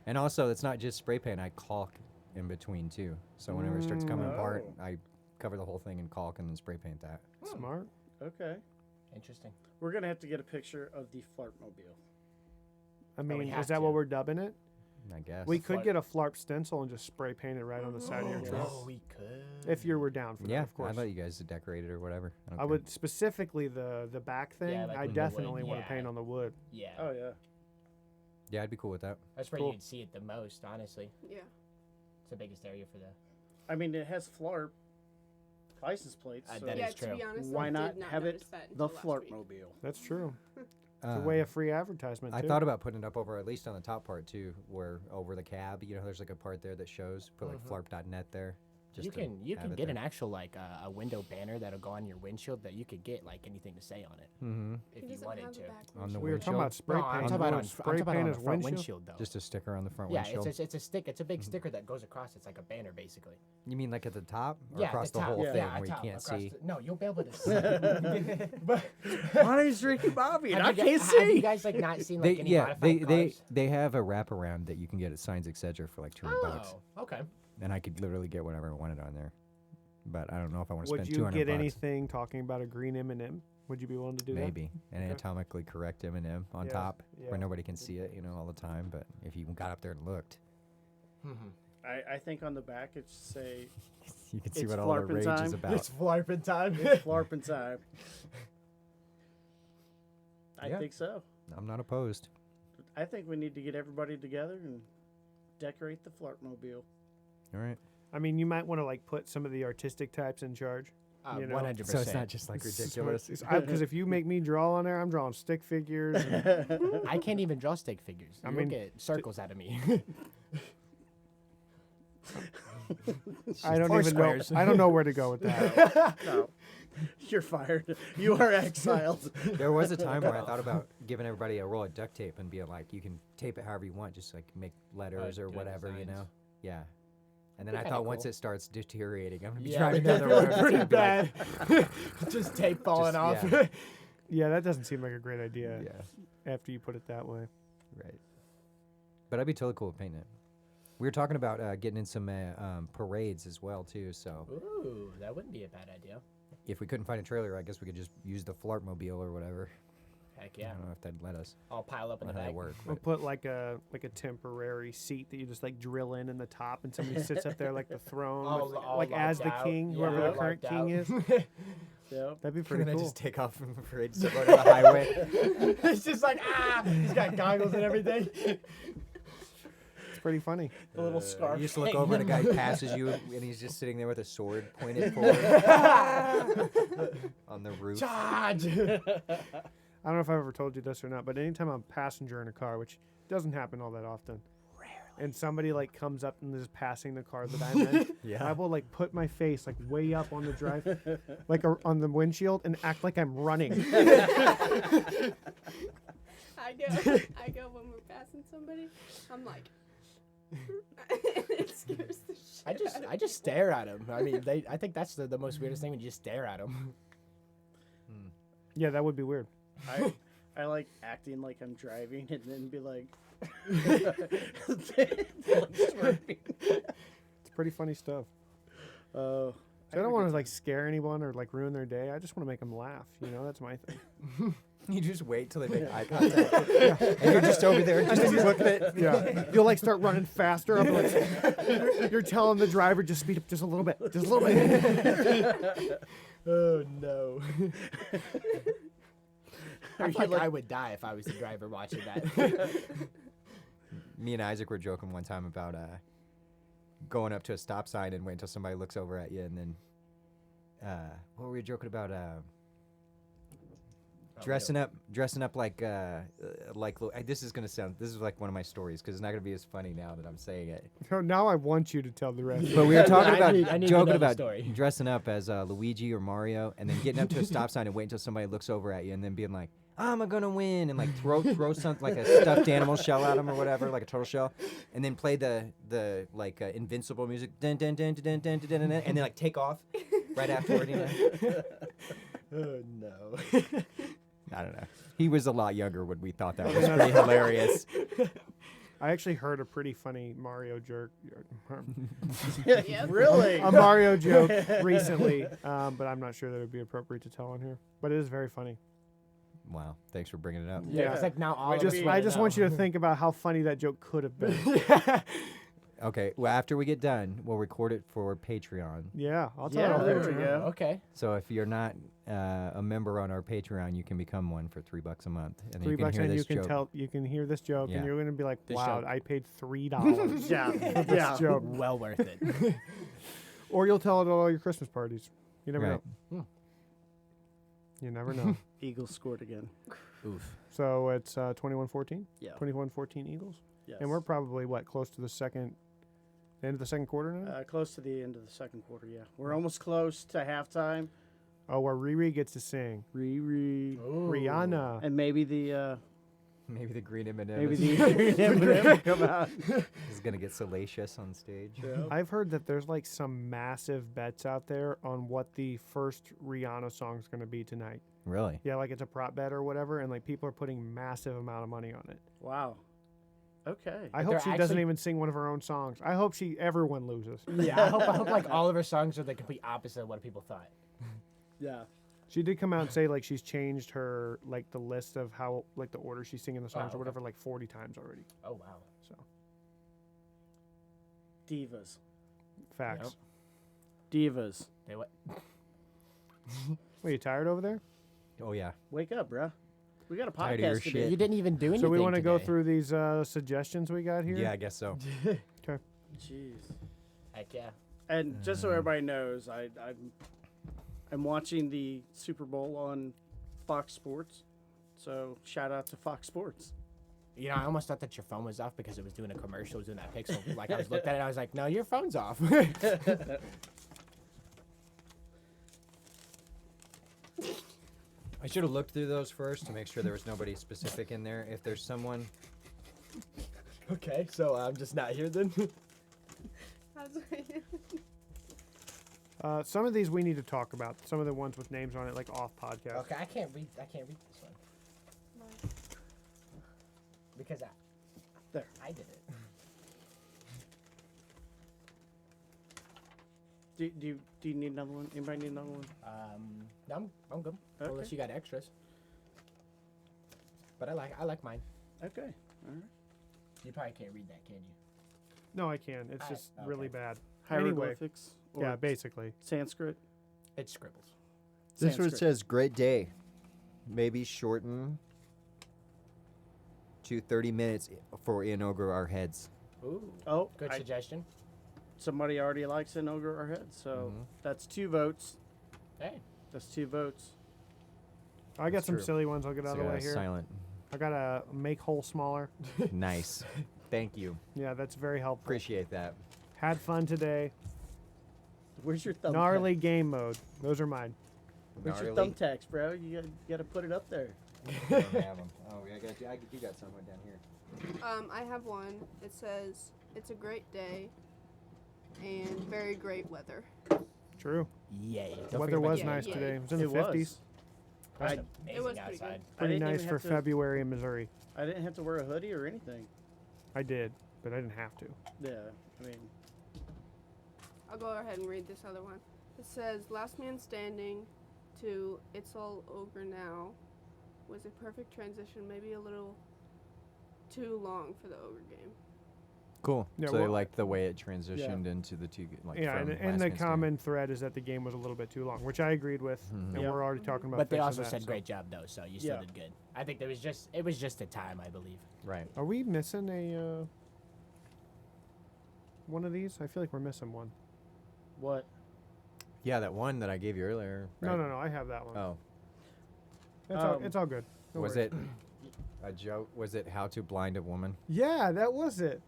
And also, it's not just spray paint. I caulk in between too. So whenever it starts coming apart, Oh. I cover the whole thing in caulk and then spray paint that. Smart. Okay. Interesting. We're gonna have to get a picture of the Phlarpmobile. I we mean, have is that to. what we're dubbing it? I guess. We could Phlarp. get a Phlarp stencil and just spray paint it right on the side of your Yes. truck. Oh, we could. If you were down for Yeah, that, of course. I thought you guys decorated or whatever. don't I care. would specifically the back thing. Yeah, like I with the wood, definitely want to yeah. paint on the wood. Yeah. Oh yeah. Yeah, I'd be cool with that. That's where Cool. you'd see it the most, honestly. Yeah. It's the biggest area for that. I mean, it has Phlarp license plates. So That Yeah, is to true. be honest, why I not did not have it notice that the until last week. Phlarpmobile? That's true. It's a way of free advertisement. I too. thought about putting it up over at least on the top part too, where over the cab, you know, there's like a part there that shows. Put like Phlarp.net there. Just You to can have it get there. an actual like a window banner that'll go on your windshield that you could get like anything to say on it Mm-hmm. if He you doesn't wanted have to. a back On the we were talking about windshield? spray No, paint. I'm You talking about wanna on, spray I'm talking about paint on his the front windshield? windshield though. Just a sticker on the front Yeah, windshield. it's a stick. It's a big sticker that goes across. It's like a banner basically. You mean like at the top or Yeah, across the the top. whole Yeah. thing Yeah, where you top, can't across see? no, you'll be able to see. But My name's Ricky Bobby, and I have you, can't guys, have you see. guys like not seen like any they modified cars? they have a wraparound that you can get at Signs Etc. for like $200, Oh, okay. and I could literally get whatever I wanted on there. But I don't know if I want to Would spend you $200. get anything talking about a green M&M? Would you be willing to do Maybe an Okay. anatomically correct M&M on Yeah, top yeah. where nobody can see it, you know, all the time. But if you got up there and looked, I think on the back it should say you could see It's what all the Phlarpin rage time. is about. Phlarpin time. it's Phlarpin time. I Yeah. think so. I'm not opposed. I think we need to get everybody together and decorate the Phlarpmobile. All right. that? I mean, you might want to like put some of the artistic types in charge. You know, 100%. So it's not just like ridiculous. Because if you make me draw on there, I'm drawing stick figures. And I can't even draw stick figures. I You'll mean, get circles out of me. I don't Or even know. squares. I don't know where to go with that. No, you're fired. You are exiled. There was a time where I thought about giving everybody a roll of duct tape and being like, you can tape it however you want, just like make letters or doing whatever, you designs. know? Yeah. And then I Kinda thought once cool. it starts deteriorating, I'm gonna be Yeah, driving that's down the road. It's pretty gonna be like- bad. Just tape falling Just- off. yeah. Yeah, that doesn't seem like a great idea Yeah, after you put it that way. right. But I'd be totally cool with painting it. We were talking about getting in some parades as well too. So Ooh, that wouldn't be a bad idea. if we couldn't find a trailer, I guess we could just use the Phlarp mobile or whatever. Heck I yeah. don't know if they'd let us. I'll pile up in Or the how back. that work. We'll but- put like a temporary seat that you just like drill in the top, and somebody sits up there like the throne, with, All like as locked the out. king, Yeah, whoever the locked current king out. is. Yep. That'd be And pretty then cool. just take off from the parade, step out on the highway. It's just like, he's got goggles and everything. It's pretty funny. The little scarf. You just look over and a guy passes you, and he's just sitting there with a sword pointed forward on the roof. Charge! I don't know if I've ever told you this or not, but anytime I'm a passenger in a car, which doesn't happen all that often, and somebody like comes up and is passing the car that I'm in, Yeah. I will like put my face like way up on the drive, like on the windshield, and act like I'm running. I go when we're passing somebody. I'm like, it scares the shit. I just stare at him. I mean, I think that's the most weirdest thing when you just stare at him. Yeah, that would be weird. I like acting like I'm driving and then be like, It's pretty funny stuff. oh. So I don't want to like scare anyone or like ruin their day. I just want to make them laugh. You know, that's my thing. You just wait till they make eye contact, and you're just over there just looking at. Yeah, you'll like start running faster. I'm like, you're telling the driver just speed up just a little bit, just a little bit. Oh no! I you feel like like- I would die if I was the driver watching that. Me and Isaac were joking one time about going up to a stop sign and wait until somebody looks over at you, and then what were we joking about? Dressing up like this is like one of my stories because it's not gonna be as funny now that I'm saying it. So now I want you to tell the rest. But we were talking I about need to know joking the about story. dressing up as Luigi or Mario, and then getting up to a stop sign and wait until somebody looks over at you, and then being like, "I'm gonna win," and like throw something like a stuffed animal shell at them or whatever, like a turtle shell, and then play the invincible music, dun, dun, dun, dun, dun, dun, dun, dun, dun, and then like take off right afterward. You know? Oh no! I don't know. He was a lot younger when we thought that was pretty hilarious. I actually heard a pretty funny Mario joke, Yep. Really? a Mario joke recently, but I'm not sure that it would be appropriate to tell on here. But it is very funny. Wow, thanks for bringing it up. Yeah. It's like now all of Just, us I wanna just know. want you to think about how funny that joke could have been. Okay, well after we get done, we'll record it for Patreon. Yeah, I'll tell Yeah, you. there later. we go. Okay. So if you're not a member on our Patreon, you can become one for $3 a month, and then $3 you can hear and this you can joke. you can hear this joke, Yeah. and you're gonna be like, This "Wow, joke. I paid $3 Yeah. for this joke." Well worth it. Or you'll tell it at all your Christmas parties. You never Right. know. You never know. Eagles scored again. Oof. So it's 21-14. Yeah. 21-14 Eagles. Yes. And we're probably close to the end of the second quarter now. Close to the end of the second quarter. Yeah, we're almost close to halftime. Where Riri gets to sing. Riri. Rihanna. And maybe the Maybe the green M&M maybe is, the M&M come out. is gonna get salacious on stage. I've heard that there's like some massive bets out there on what the first Rihanna song is going to be tonight. Really? Yeah, like it's a prop bet or whatever, and like people are putting massive amount of money on it. Wow. Okay. I But hope they're she doesn't actually- even sing one of her own songs. I hope everyone loses. Yeah, I hope like all of her songs are the complete opposite of what people thought. Yeah. She did come out and say like she's changed her like the list of how like the order she's singing the songs okay. or whatever like 40 times already. Oh wow. So Divas. facts. Divas. They what? Wait, you tired over there? Oh yeah. Wake up, bruh. We got a Tired of your podcast today. shit. You didn't even do anything. So we want to go today. through these suggestions we got here. Yeah, I guess so. Jeez. Heck yeah. And just so everybody knows, I'm watching the Super Bowl on Fox Sports. So shout out to Fox Sports. You know, I almost thought that your phone was off because it was doing a commercial, it was doing that pixel. Like I was looked at it, I was like, no, your phone's off. I should have looked through those first to make sure there was nobody specific in there. If there's someone, Okay, so I'm just not here then. How's it? Some of these we need to talk about. Some of the ones with names on it, like off podcast. Okay, I can't read this one because There. I did it. Do you need another one? Anybody need another one? No, I'm good. Okay. Unless you got extras. But I like mine. Okay. All right. You probably can't read that, can you? No, I can. It's I- just really okay. bad. Anyway, Hieroglyphics. or yeah, basically. Sanskrit. It scribbles. This one Sanskrit. says great day. Maybe shorten to 30 minutes for in over our heads. Ooh. Oh, Good suggestion. somebody already likes an ogre our head, so Mhm. that's 2 votes. Hey. That's 2 votes. I got That's some true. silly ones. I'll get out So of the way yeah, here. silent. I got to make hole smaller. Nice. Thank you. Yeah, that's very helpful. Appreciate that. Had fun today. Where's your thumb? Gnarly game mode. Those are mine. Where's your Gnarly. thumbtacks, bro? You gotta put it up there. I don't have 'em. Oh, yeah, you got someone down here. I have one. It says, it's a great day and very great weather. True. Yay. The weather was Yeah, nice yeah. today. It was in the It was. 50s. I- It was Amazing pretty outside. good. Pretty didn't nice even for have to- February in Missouri. I didn't have to wear a hoodie or anything. I did, but I didn't have to. Yeah, I mean, I'll go ahead and read this other one. It says, Last Man Standing to It's All Over Now was a perfect transition, maybe a little too long for the ogre game. Cool. Yeah, so they well- liked the way it transitioned into the two. Like Yeah, from and Last the Man common thread is that the game was a little bit too long, which I agreed with, Mhm. and Yep. we're already talking about. But they fixing also that, said so. great job though, so you still Yeah. did good. I think it was just a time, I believe. Standing. Right. Are we missing a one of these? I feel like we're missing one. what? Yeah, that one that I gave you earlier. Right? No, I have that one. Oh, It's all good. No was worries. it a joke? Was it how to blind a woman? Yeah, that was it.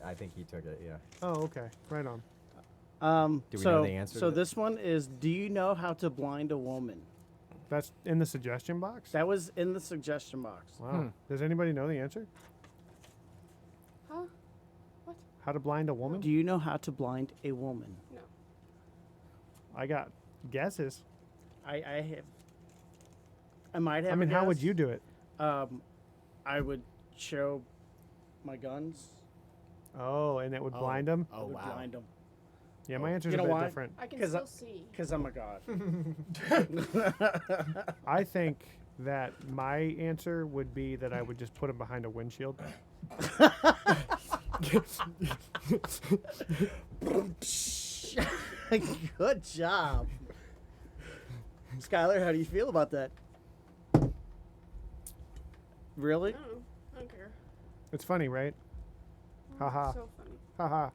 I think he took it. Yeah. Oh, okay. Right on. Do we so, know the answer So to that? this one is, do you know how to blind a woman? That's in the suggestion box. That was in the suggestion box. Wow. Does anybody know the answer? Huh? How to blind a woman? Do you know how to blind a woman? No. I got guesses. I have. I might have. I a mean, how would guess. you do it? I would show my guns. Oh, and it would blind them. I Oh would wow. blind them. Yeah, my answer's You a know bit why? different. I can 'Cause still see. Because I'm a god. I think that my answer would be that I would just put him behind a windshield. Good job. Skylar, how do you feel about that? Really? I don't know. I don't care. It's funny, right? Haha. So funny. Haha.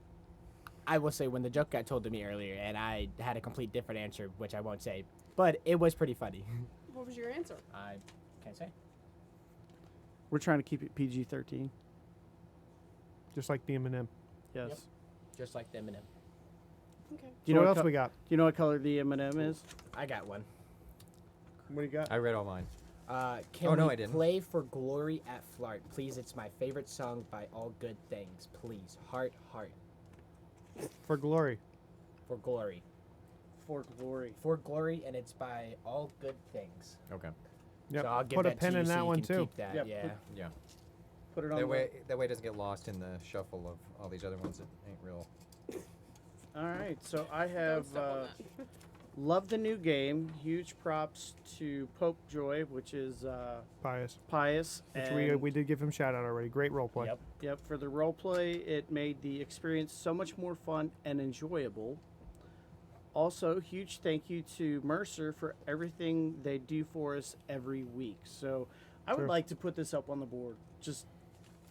I will say when the joke got told to me earlier, and I had a complete different answer, which I won't say, but it was pretty funny. What was your answer? I can't say. We're trying to keep it PG-13. Just like the M&M. Yes. Yep. Just like the M&M. Okay. Do you So know what else co- we got? Do you know what color the M&M is? I got one. What do you got? I read all mine. Can Oh, no, we I didn't. play for glory at Phlarp? Please, it's my favorite song by All Good Things. Please, heart, heart, For glory. for glory. For glory. For glory, and it's by All Good Things. Okay. Yep. So I'll give Put a that pin to you in so that you one can too. Keep that, Yep. yeah. Yeah. Put it on That way it doesn't get lost in the shuffle of all these other ones that ain't real. All right. So I Don't have step on that. loved the new game. Huge props to Pope Joy, which is Pious. Pious. Which and we did give him shout out already. Great role play. Yep. Yep, for the role play, it made the experience so much more fun and enjoyable. Also, huge thank you to Mercer for everything they do for us every week. So, I would Sure. like to put this up on the board. Just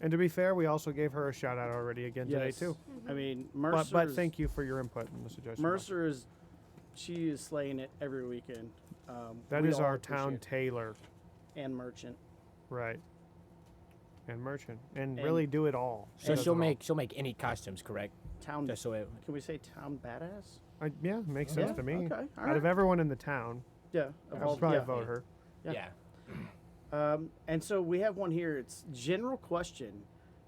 And to be fair, we also gave her a shout out already again today yes. too. I mean, Mercer. But thank you for your input in the suggestion. Mercer is, she is slaying it every weekend. That we is all our appreciate town it. tailor. And Merchant. Right. And merchant. And And- really do it all. So does she'll it all. make any costumes, correct? Town. Just so it. Can we say town badass? Yeah, makes sense Yeah, to me. okay, all Out of right. everyone in the town, Yeah. I of would all- probably yeah. vote her. Yeah. Yeah. And so we have one here. It's general question.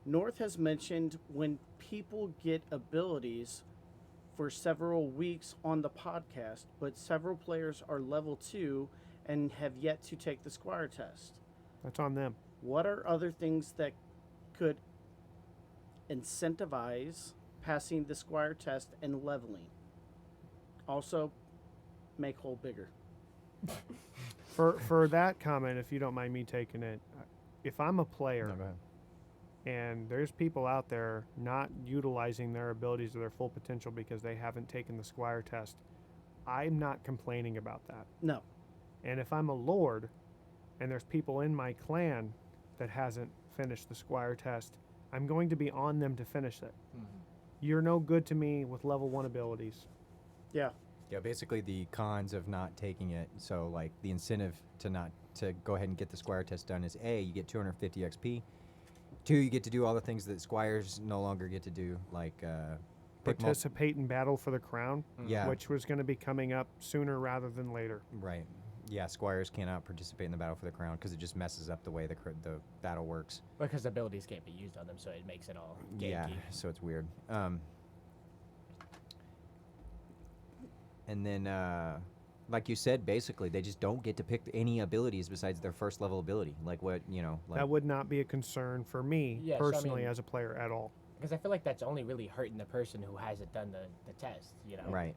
North has mentioned when people get abilities for several weeks on the podcast, but several players are level 2 and have yet to take the Squire test. That's on them. What are other things that could incentivize passing the Squire test and leveling? Also, make hole bigger. For that comment, if you don't mind me taking it, if I'm a player No, go ahead. and there's people out there not utilizing their abilities to their full potential because they haven't taken the Squire test, I'm not complaining about that. No. And if I'm a lord and there's people in my clan that hasn't finished the Squire test, I'm going to be on them to finish it. You're no good to me with level 1 abilities. Yeah. Yeah, basically the cons of not taking it. So like the incentive to go ahead and get the Squire test done is A, you get 250 XP. 2, you get to do all the things that Squires no longer get to do, like pick Participate in battle for the crown, Yeah. which was going to be coming up sooner rather than later. Right. Yeah, Squires cannot participate in the battle for the crown because it just messes up the way the battle works. Because abilities can't be used on them, so it makes it all ganky. Yeah, so it's weird. And then, like you said, basically, they just don't get to pick any abilities besides their first level ability. Like what, like... That would not be a concern for me Yeah, so I personally mean- as a player at all. Because I feel like that's only really hurting the person who hasn't done the test, Right.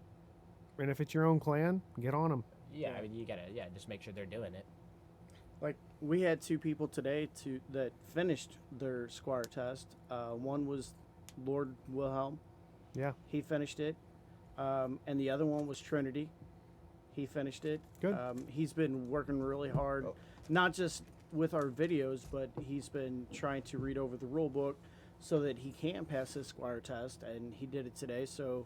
And if it's your own clan, get on them. Yeah, I mean, you gotta, just make sure they're doing it. Like, we had 2 people today that finished their Squire test. One was Lord Wilhelm. Yeah. He finished it. And the other one was Trinity. He finished it. Good. He's been working really hard, not just with our videos, but he's been trying to read over the rule book so that he can pass his Squire test, and he did it today. So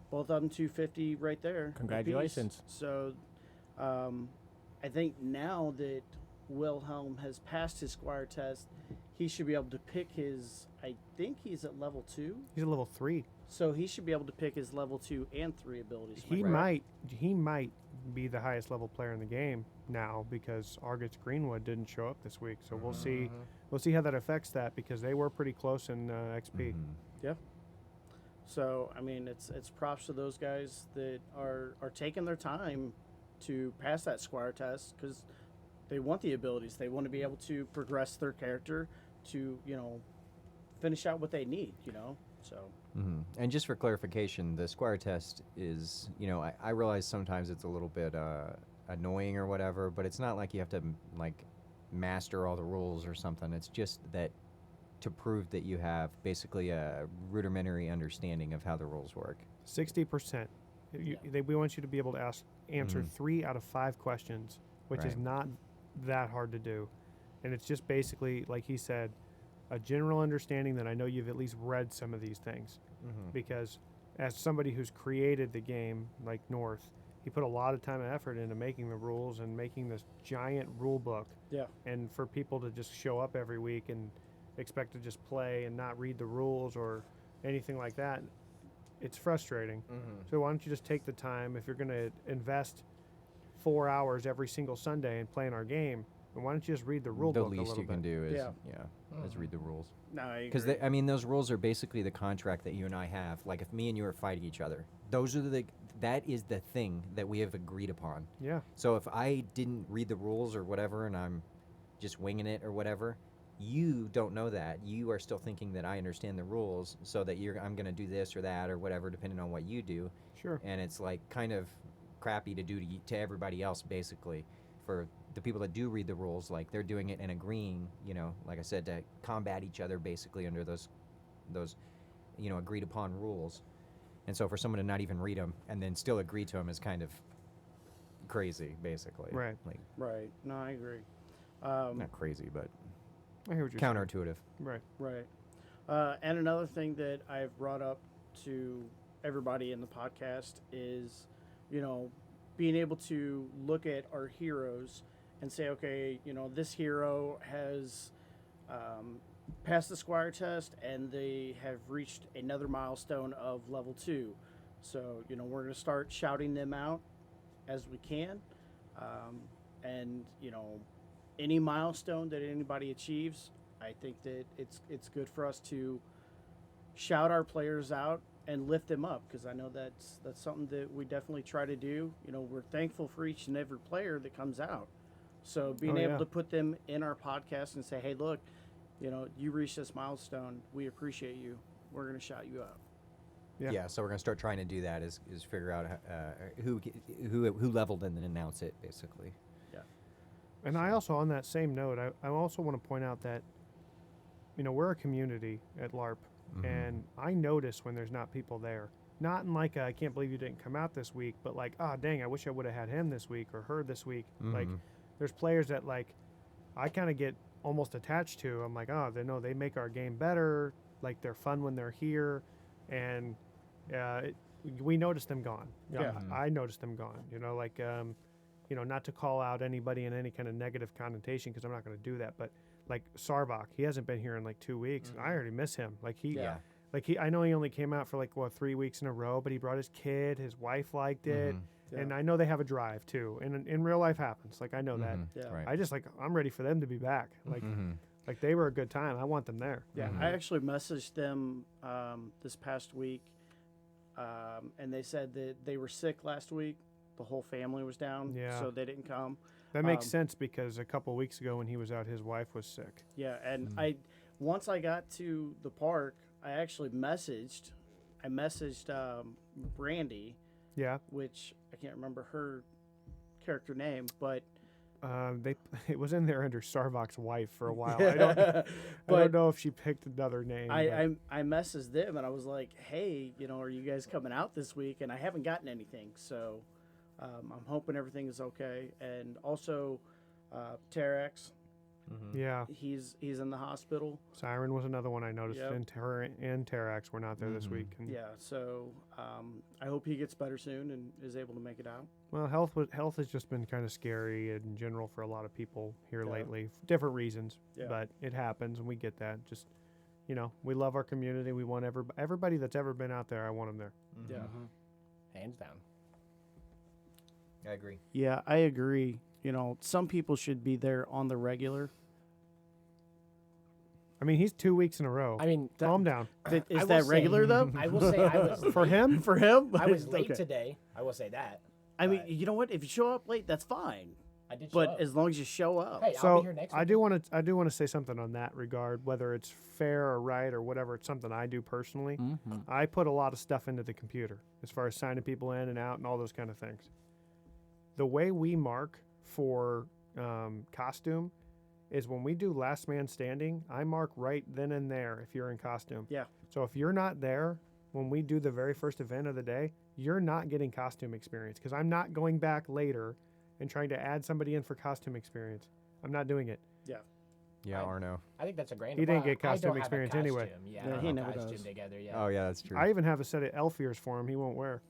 both of them 250 right there. apiece. Congratulations. So I think now that Wilhelm has passed his Squire test, he should be able to pick his, I think he's at level 2. He's a level 3. So he should be able to pick his level 2 and 3 abilities. He Right. might be the highest level player in the game now because Argus Greenwood didn't show up this week. So we'll see. We'll see how that affects that because they were pretty close in XP. Mhm. So I mean, it's props to those guys that are taking their time to pass that Squire test because they want the abilities. They want to be able to progress their character to finish out what they need. So And just for clarification, the Squire test is, I realize sometimes it's a little bit annoying or whatever, but it's not like you have to like master all the rules or something. It's just that to prove that you have basically a rudimentary understanding of how the rules work. 60%. We want you to be able to answer 3 out of 5 questions, which is Right. not that hard to do. And it's just basically, like he said, a general understanding that I know you've at least read some of these things. Because as somebody who's created the game, like North, he put a lot of time and effort into making the rules and making this giant rule book. yeah, And for people to just show up every week and expect to just play and not read the rules or anything like that, it's frustrating. So why don't you just take the time, if you're going to invest 4 hours every single Sunday in playing our game, and why don't you just read the rule The book a least little you can bit? do is, Yeah. is read the rules. no, I Because agree. I mean, those rules are basically the contract that you and I have. Like, if me and you are fighting each other, that is the thing that we have agreed upon. Yeah. So if I didn't read the rules or whatever, and I'm just winging it or whatever, you don't know that. You are still thinking that I understand the rules, so that I'm going to do this or that or whatever, depending on what you do. Sure. And it's like kind of crappy to do to everybody else, basically. For the people that do read the rules, like they're doing it and agreeing, like I said, to combat each other basically under those agreed upon rules. And so for someone to not even read them and then still agree to them is kind of crazy, basically. Right. Like, Right. No, I agree. not crazy, but I hear what you're counterintuitive. saying. Right. Right. And another thing that I've brought up to everybody in the podcast is, being able to look at our heroes and say, okay, this hero has passed the Squire test and they have reached another milestone of level 2. So, we're going to start shouting them out as we can. And, any milestone that anybody achieves, I think that it's good for us to shout our players out and lift them up, because I know that's something that we definitely try to do. You know, we're thankful for each and every player that comes out. So being able to put them in our podcast and say, hey, look, you know, you reached this milestone. We appreciate you. We're going to shout you out. Yeah. So we're gonna start trying to do that. Is figure out who leveled and then announce it basically. Yeah. And I also, on that same note, I also want to point out that, you know, we're a community at LARP, and I notice when there's not people there. Not in like, I can't believe you didn't come out this week, but like, oh, dang, I wish I would have had him this week or her this week. Like, there's players that, like, I kind of get almost attached to. I'm like, oh, they make our game better. Like, they're fun when they're here. And we noticed them gone. Yeah. I noticed them gone. You know, like, you know, not to call out anybody in any kind of negative connotation, because I'm not going to do that. But like Sarvok, he hasn't been here in like 2 weeks, and I already miss him. Like I know he only came out for like 3 weeks in a row, but he brought his kid. His wife liked it, and I know they have a drive too. And in real life happens. Like I know that. Yeah. Right. I just like I'm ready for them to be back. Like. Like they were a good time. I want them there. Yeah, I actually messaged them this past week, and they said that they were sick last week. The whole family was down, so they didn't come. That makes sense, because a couple weeks ago when he was out, his wife was sick. Yeah, and once I got to the park, I actually messaged Brandy, Yeah. which I can't remember her character name, but It was in there under Sarvok's wife for a while. but I don't know if she picked another name. I messaged them and I was like, hey, you know, are you guys coming out this week? And I haven't gotten anything, so I'm hoping everything is okay. And also, Terex, yeah. he's in the hospital. Siren was another one I noticed. Yep. And Terax were not there this week. And Yeah, so I hope he gets better soon and is able to make it out. Well, health has just been kind of scary in general for a lot of people here lately, for different reasons. Yeah. But it happens, and we get that. Just, you know, we love our community. We want everybody that's ever been out there. I want them there. Yeah. Hands down. I agree. Yeah, I agree. You know, some people should be there on the regular. I mean, he's 2 weeks in a row. I mean, Calm down. Is will that say- regular though? I will say I was For him? For him? I was late Okay. today. I will say that. I mean, but you know what? If you show up late, that's fine. I did show But up. as long as you show up. Hey, I'll So be here next I week. do want to say something on that regard, whether it's fair or right or whatever. It's something I do personally. I put a lot of stuff into the computer as far as signing people in and out and all those kind of things. The way we mark for costume is when we do last man standing, I mark right then and there if you're in costume. Yeah. So if you're not there when we do the very first event of the day, you're not getting costume experience, because I'm not going back later and trying to add somebody in for costume experience. I'm not doing it. Yeah, Arno. I think that's a grand. He didn't well, get I costume don't have a experience anyway. costume. Yeah, Yeah, I don't he have never costume does. together. Yeah. Oh yeah, that's true. I even have a set of elf ears for him. He won't wear.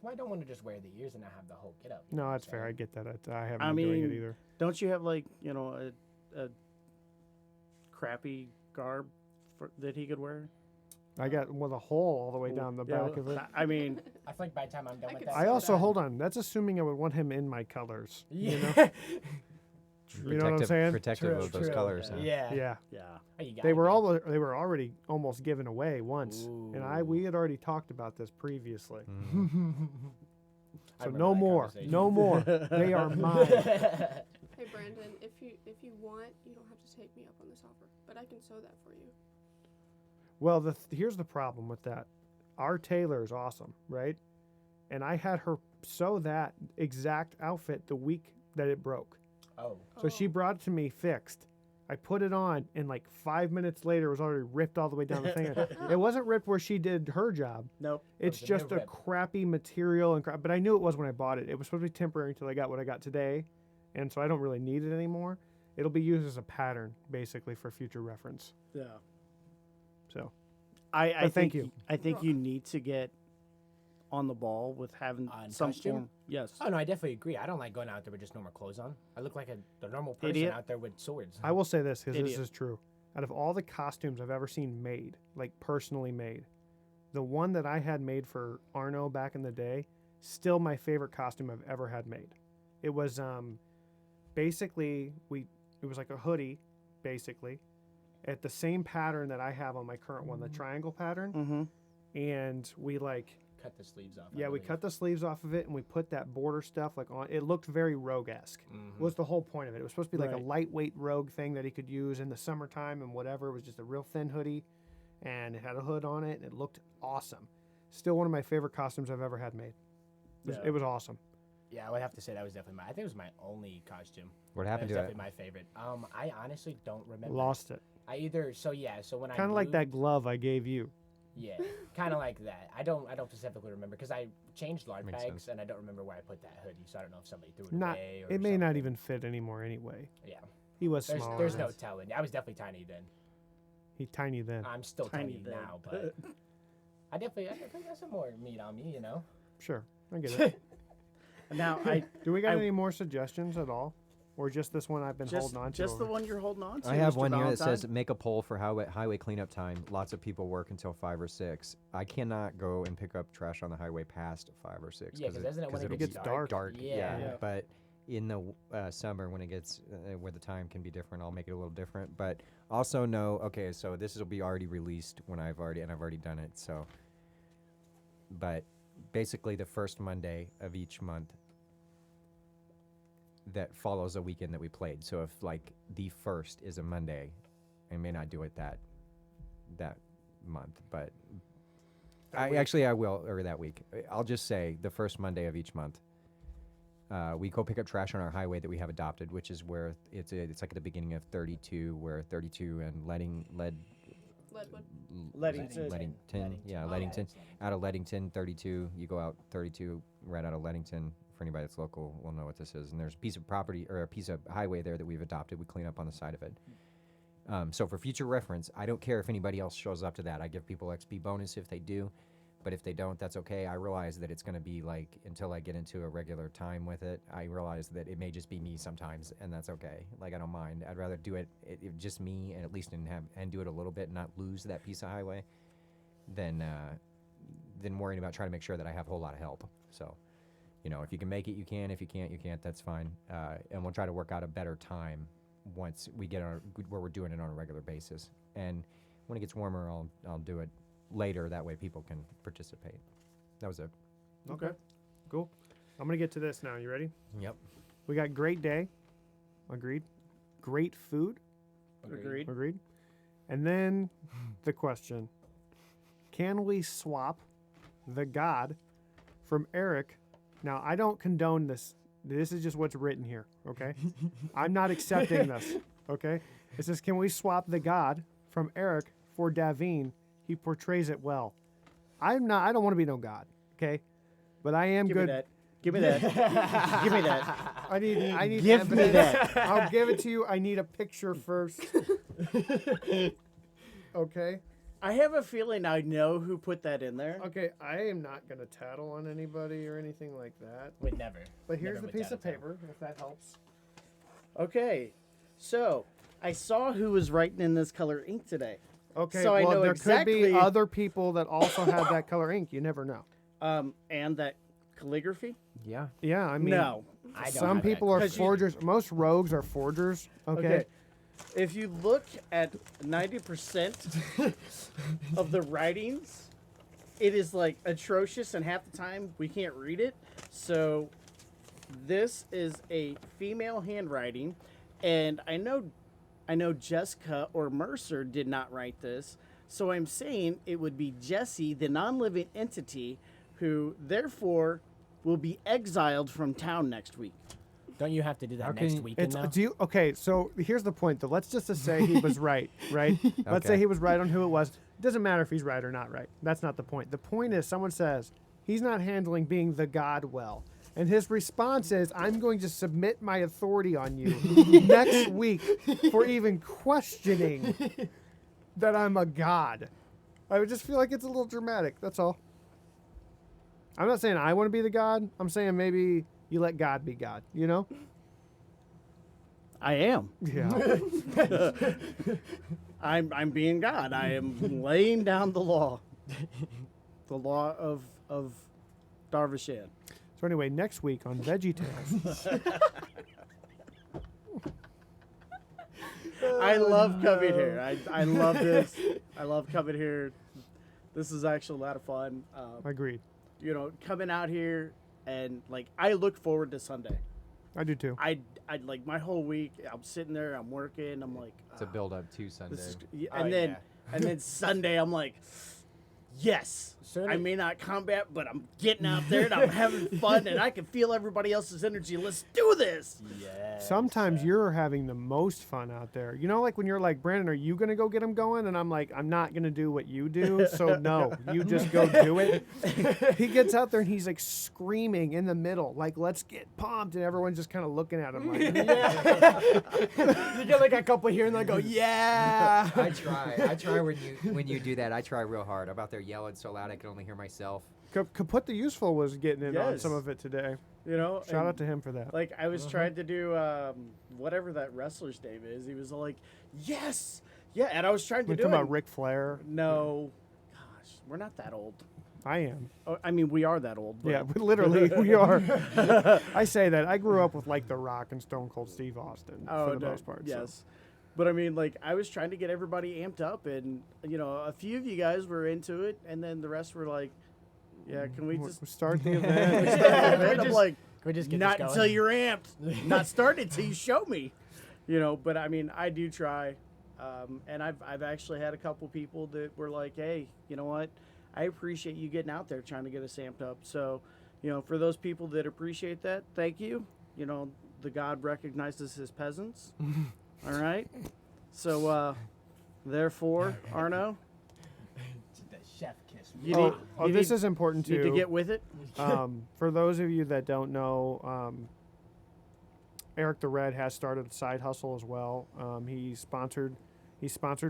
Well, I don't want to just wear the ears and not have the whole get up. No, that's fair. I get that. I haven't I been doing it mean, either. Don't you have like, you know, a crappy garb that he could wear? I got a hole all the way down the back of it. I mean, I feel like by the time I'm done I with could that, see I that. also hold on. That's assuming I would want him in my colors. Yeah. You know, you know what I'm saying? Protective True, of those true. colors. huh? Yeah. Yeah. yeah. Oh, you gotta They were be. already almost given away once, and we had already talked about this previously. I So remember no that more, conversation. no more. They are mine. Hey Brandon, if you want, you don't have to take me up on this offer, but I can sew that for you. Well, here's the problem with that. Our tailor is awesome, right? And I had her sew that exact outfit the week that it broke. Oh. So she brought it to me fixed. I put it on, and like 5 minutes later, it was already ripped all the way down the thing. It wasn't ripped where she did her job. Nope. It's was a new just a rip. crappy material and crap. But I knew it was when I bought it. It was supposed to be temporary until I got what I got today, and so I don't really need it anymore. It'll be used as a pattern, basically, for future reference. Yeah. So I But thank think you. I think you need to get on the ball with having On some costume? form. Yes. Oh no, I definitely agree. I don't like going out there with just normal clothes on. I look like the normal person Idiot. out there with swords. I will say this, because this Idiot. is true. Out of all the costumes I've ever seen made, like personally made, the one that I had made for Arno back in the day, still my favorite costume I've ever had made. It was basically it was like a hoodie, basically, at the same pattern that I have on my current one, the triangle pattern. Mm-hmm. And we like, Cut the sleeves off. I yeah, we believe. cut the sleeves off of it and we put that border stuff like on. It looked very rogue-esque. Was the whole point of it. It was supposed to be like a Right. lightweight rogue thing that he could use in the summertime and whatever. It was just a real thin hoodie, and it had a hood on it, and it looked awesome. Still one of my favorite costumes I've ever had made. It was awesome. Yeah, I would have to say that was definitely I think it was my only costume. What That happened was to it? definitely my favorite. I honestly don't remember. Lost it. I either so when I Kind of like moved- that glove I gave you. Yeah, kind of like that. I don't specifically remember because I changed large Makes bags sense. and I don't remember where I put that hoodie, so I don't know if somebody threw it Not. away or It may not something. even fit anymore anyway. Yeah, He was there's small. there's no telling. I was definitely tiny then. He tiny then. I'm still Tiny tiny, then. now, but I definitely got some more meat on me, you know. Sure, I get it. Now Do we got I- any more suggestions at all, or just this one I've been holding on to? just the over- one you're holding on to. I have Mr. one here that Valentine? says make a poll for highway cleanup time. Lots of people work until 5 or 6. I cannot go and pick up trash on the highway past 5 or 6. Yeah, 'cause isn't it when it it'll gets be dark? Dark, Yeah. Yeah. But in the summer when it gets where the time can be different, I'll make it a little different. But also know, okay, so this will be already released when I've already done it. So, but basically the first Monday of each month that follows a weekend that we played. So if like the first is a Monday, I may not do it that month, but I will, or that week. I'll just say the first Monday of each month. We go pick up trash on our highway that we have adopted, which is where it's like at the beginning of 32, where 32 and Leadwood. Leadington. yeah, Oh, Leadington. that's Out of Leadington, 32, you go out 32 right out of Leadington. For anybody that's local, will know what this is. And there's a piece of property or a piece of highway there that we've adopted. We clean up on the side of it. So for future reference, I don't care if anybody else shows up to that. I give people XP bonus if they do, but if they don't, that's okay. I realize that it's going to be like until I get into a regular time with it. I realize that it may just be me sometimes, and that's okay. Like I don't mind. I'd rather do it just me, and at least and do it a little bit, and not lose that piece of highway, than worrying about trying to make sure that I have a whole lot of help. So. You know, if you can make it, you can. If you can't, you can't. That's fine. And we'll try to work out a better time once we get where we're doing it on a regular basis. And when it gets warmer, I'll do it later. That way, people can participate. That was it. Okay, cool. I'm gonna get to this now. You ready? Yep. We got great day. Agreed. Great food. Agreed. Agreed. And then the question: can we swap the God from Eric? Now, I don't condone this. This is just what's written here, okay? I'm not accepting this, okay? It says, can we swap the God from Eric for Davine? He portrays it well. I don't want to be no God, okay? But I am Give good. me that. Give me that. Give me that. I need Give me evidence. that. I'll give it to you. I need a picture first. Okay? I have a feeling I know who put that in there. Okay, I am not going to tattle on anybody or anything like that. Would never. But here's Never the would piece of tattle. paper, if that helps. Okay. So I saw who was writing in this color ink today. Okay, So I well, know there could exactly- be other people that also have that color ink. You never know. And that calligraphy? Yeah. Yeah, I mean, No. I don't some have that people are Because you- forgers. Most rogues are forgers. Okay. If you look at 90% of the writings, it is like atrocious, and half the time we can't read it. So this is a female handwriting, and I know Jessica or Mercer did not write this. So I'm saying it would be Jesse, the non-living entity, who therefore will be exiled from town next week. Don't you have to do that How next can- weekend now? Okay, so here's the point, though. Let's just say he was right, right? Let's say Okay. he was right on who it was. It doesn't matter if he's right or not right. That's not the point. The point is someone says he's not handling being the God well. And his response is, I'm going to submit my authority on you next week for even questioning that I'm a God. I would just feel like it's a little dramatic. That's all. I'm not saying I want to be the God. I'm saying maybe you let God be God, you know? I am. Yeah. I'm being God. I am laying down the law. The law of Darvishan. So anyway, next week on Veggie Tales. I love coming here. I love this. I love coming here. This is actually a lot of fun. Agreed. You know, coming out here and like I look forward to Sunday. I do too. I like my whole week. I'm sitting there. I'm working. I'm like It's a build up to Sunday. this is, and then Sunday I'm like, yes. Soon I as- may not combat, but I'm getting out there and I'm having fun and I can feel everybody else's energy. Let's do this. Yes. Sometimes you're having the most fun out there. You know, like when you're like, Brandon, are you going to go get him going? And I'm like, I'm not going to do what you do. So no, you just go do it. He gets out there and he's like screaming in the middle, like, let's get pumped. And everyone's just kind of looking at him like, You get like a couple here and they go, yeah. I try when you do that. I try real hard. I'm out there yelling so loud I can only hear myself. Kaput the Useful was getting in on Yes. some of it today. You know, Shout and, out to him for that. Like I was trying to do whatever that wrestler's name is. He was like, yes, yeah, and I was trying to We're do talking it. about Ric Flair. No, gosh, we're not that old. I am. Oh, I mean, we are that old. But Yeah, literally, we are. I say that. I grew up with like The Rock and Stone Cold Steve Austin for the most part. Yes. So. But I mean, like, I was trying to get everybody amped up, and you know, a few of you guys were into it, and then the rest were like, "Yeah, can we just Start the event. start the event?" I'm like, Can we just get "Not this until going? you're amped. Not starting until you show me." You know, but I mean, I do try, and I've actually had a couple people that were like, "Hey, you know what? I appreciate you getting out there trying to get us amped up." So, you know, for those people that appreciate that, thank you. You know, the God recognizes his peasants. All right. So, therefore, Arno, The chef kiss. you need, This is important need too. to get with it. For those of you that don't know, Eric the Red has started a side hustle as well. He's sponsored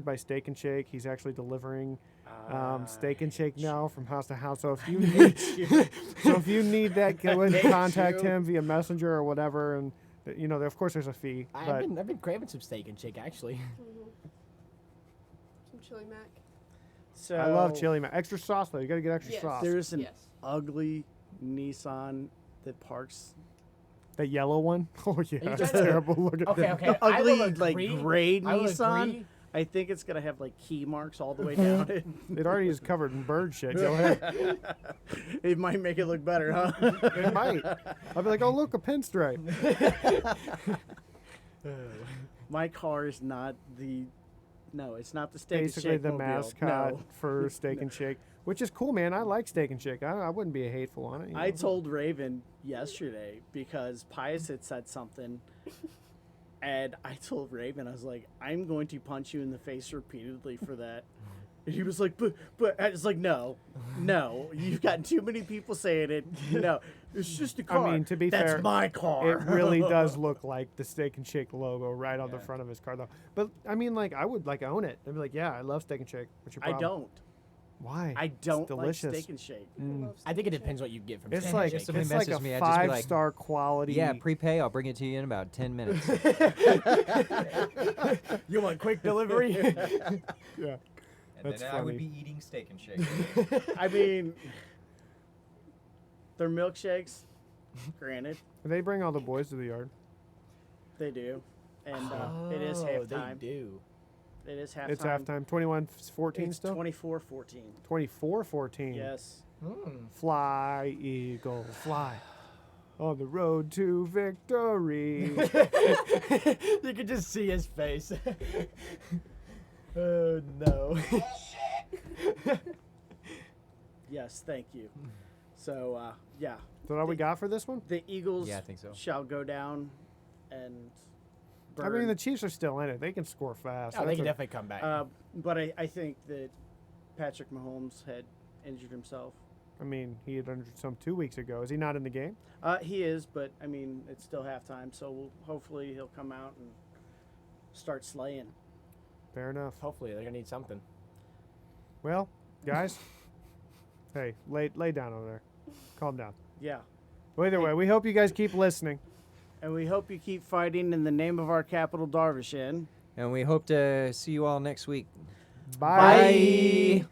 by Steak and Shake. He's actually delivering Steak and Shake now from house to house. So if you need, that, go and contact him via Messenger or whatever. And you know, of course, there's a fee. But I've been craving some steak and shake actually. Some chili mac. So I love chili, man. Extra sauce though. You got to get extra Yes. sauce. There's an Yes. ugly Nissan that parks. That yellow one. Oh yeah, you it's trying to- terrible looking. Okay, okay. The I will ugly, like agree. gray I will Nissan. agree. I think it's gonna have like key marks all the way down it. It already is covered in bird shit. Go ahead. It might make it look better, huh? It might. I'll be like, oh look, a pinstripe. My car is not the. No, it's not the Steak and Basically Shake the mobile. mascot No. for Steak and Shake, which is cool, man. I like Steak and Shake. I wouldn't be hateful on it. you I know. told Raven yesterday because Pius had said something, and I told Raven, I was like, I'm going to punch you in the face repeatedly for that. And he was like, but I was like, no, you've got too many people saying it. No, it's just a car. I mean, to be That's fair, my car. It really does look like the Steak and Shake logo right on the Yeah. front of his car, though. But I mean, like, I would like own it. I'd be like, yeah, I love Steak and Shake. What's your I problem? don't. Why? I don't It's like delicious. Steak and Shake. I think it depends what you get from It's steak like and it's shake. Somebody like messaged a me, I'd just be like, 5-star quality. Yeah, prepay. I'll bring it to you in about 10 minutes. You want quick delivery? Yeah. And That's then I would funny. be eating Steak and Shake. I mean, their milkshakes, granted, They bring all the boys to the yard. they do. And it is halftime. They do. It is halftime. It's halftime. 21-14 It's still? 24-14. 24-14. Yes. Fly, eagle, fly. On the road to victory. You could just see his face. Oh no. Yes, thank you. So, yeah. Is that all we got for this one? The Eagles Yeah, I think so. shall go down and burn. I mean, the Chiefs are still in it. They can score fast. Oh, they That's can a- definitely come back. But I think that Patrick Mahomes had injured himself. I mean, he had injured some 2 weeks ago. Is he not in the game? He is, but, I mean, it's still halftime, so hopefully he'll come out and start slaying. Fair enough. Hopefully they're gonna need something. Well, guys, hey, lay down over there. Calm down. Yeah. Well, either way, we hope you guys keep listening. And we hope you keep fighting in the name of our capital, Darvishin. And we hope to see you all next week. Bye.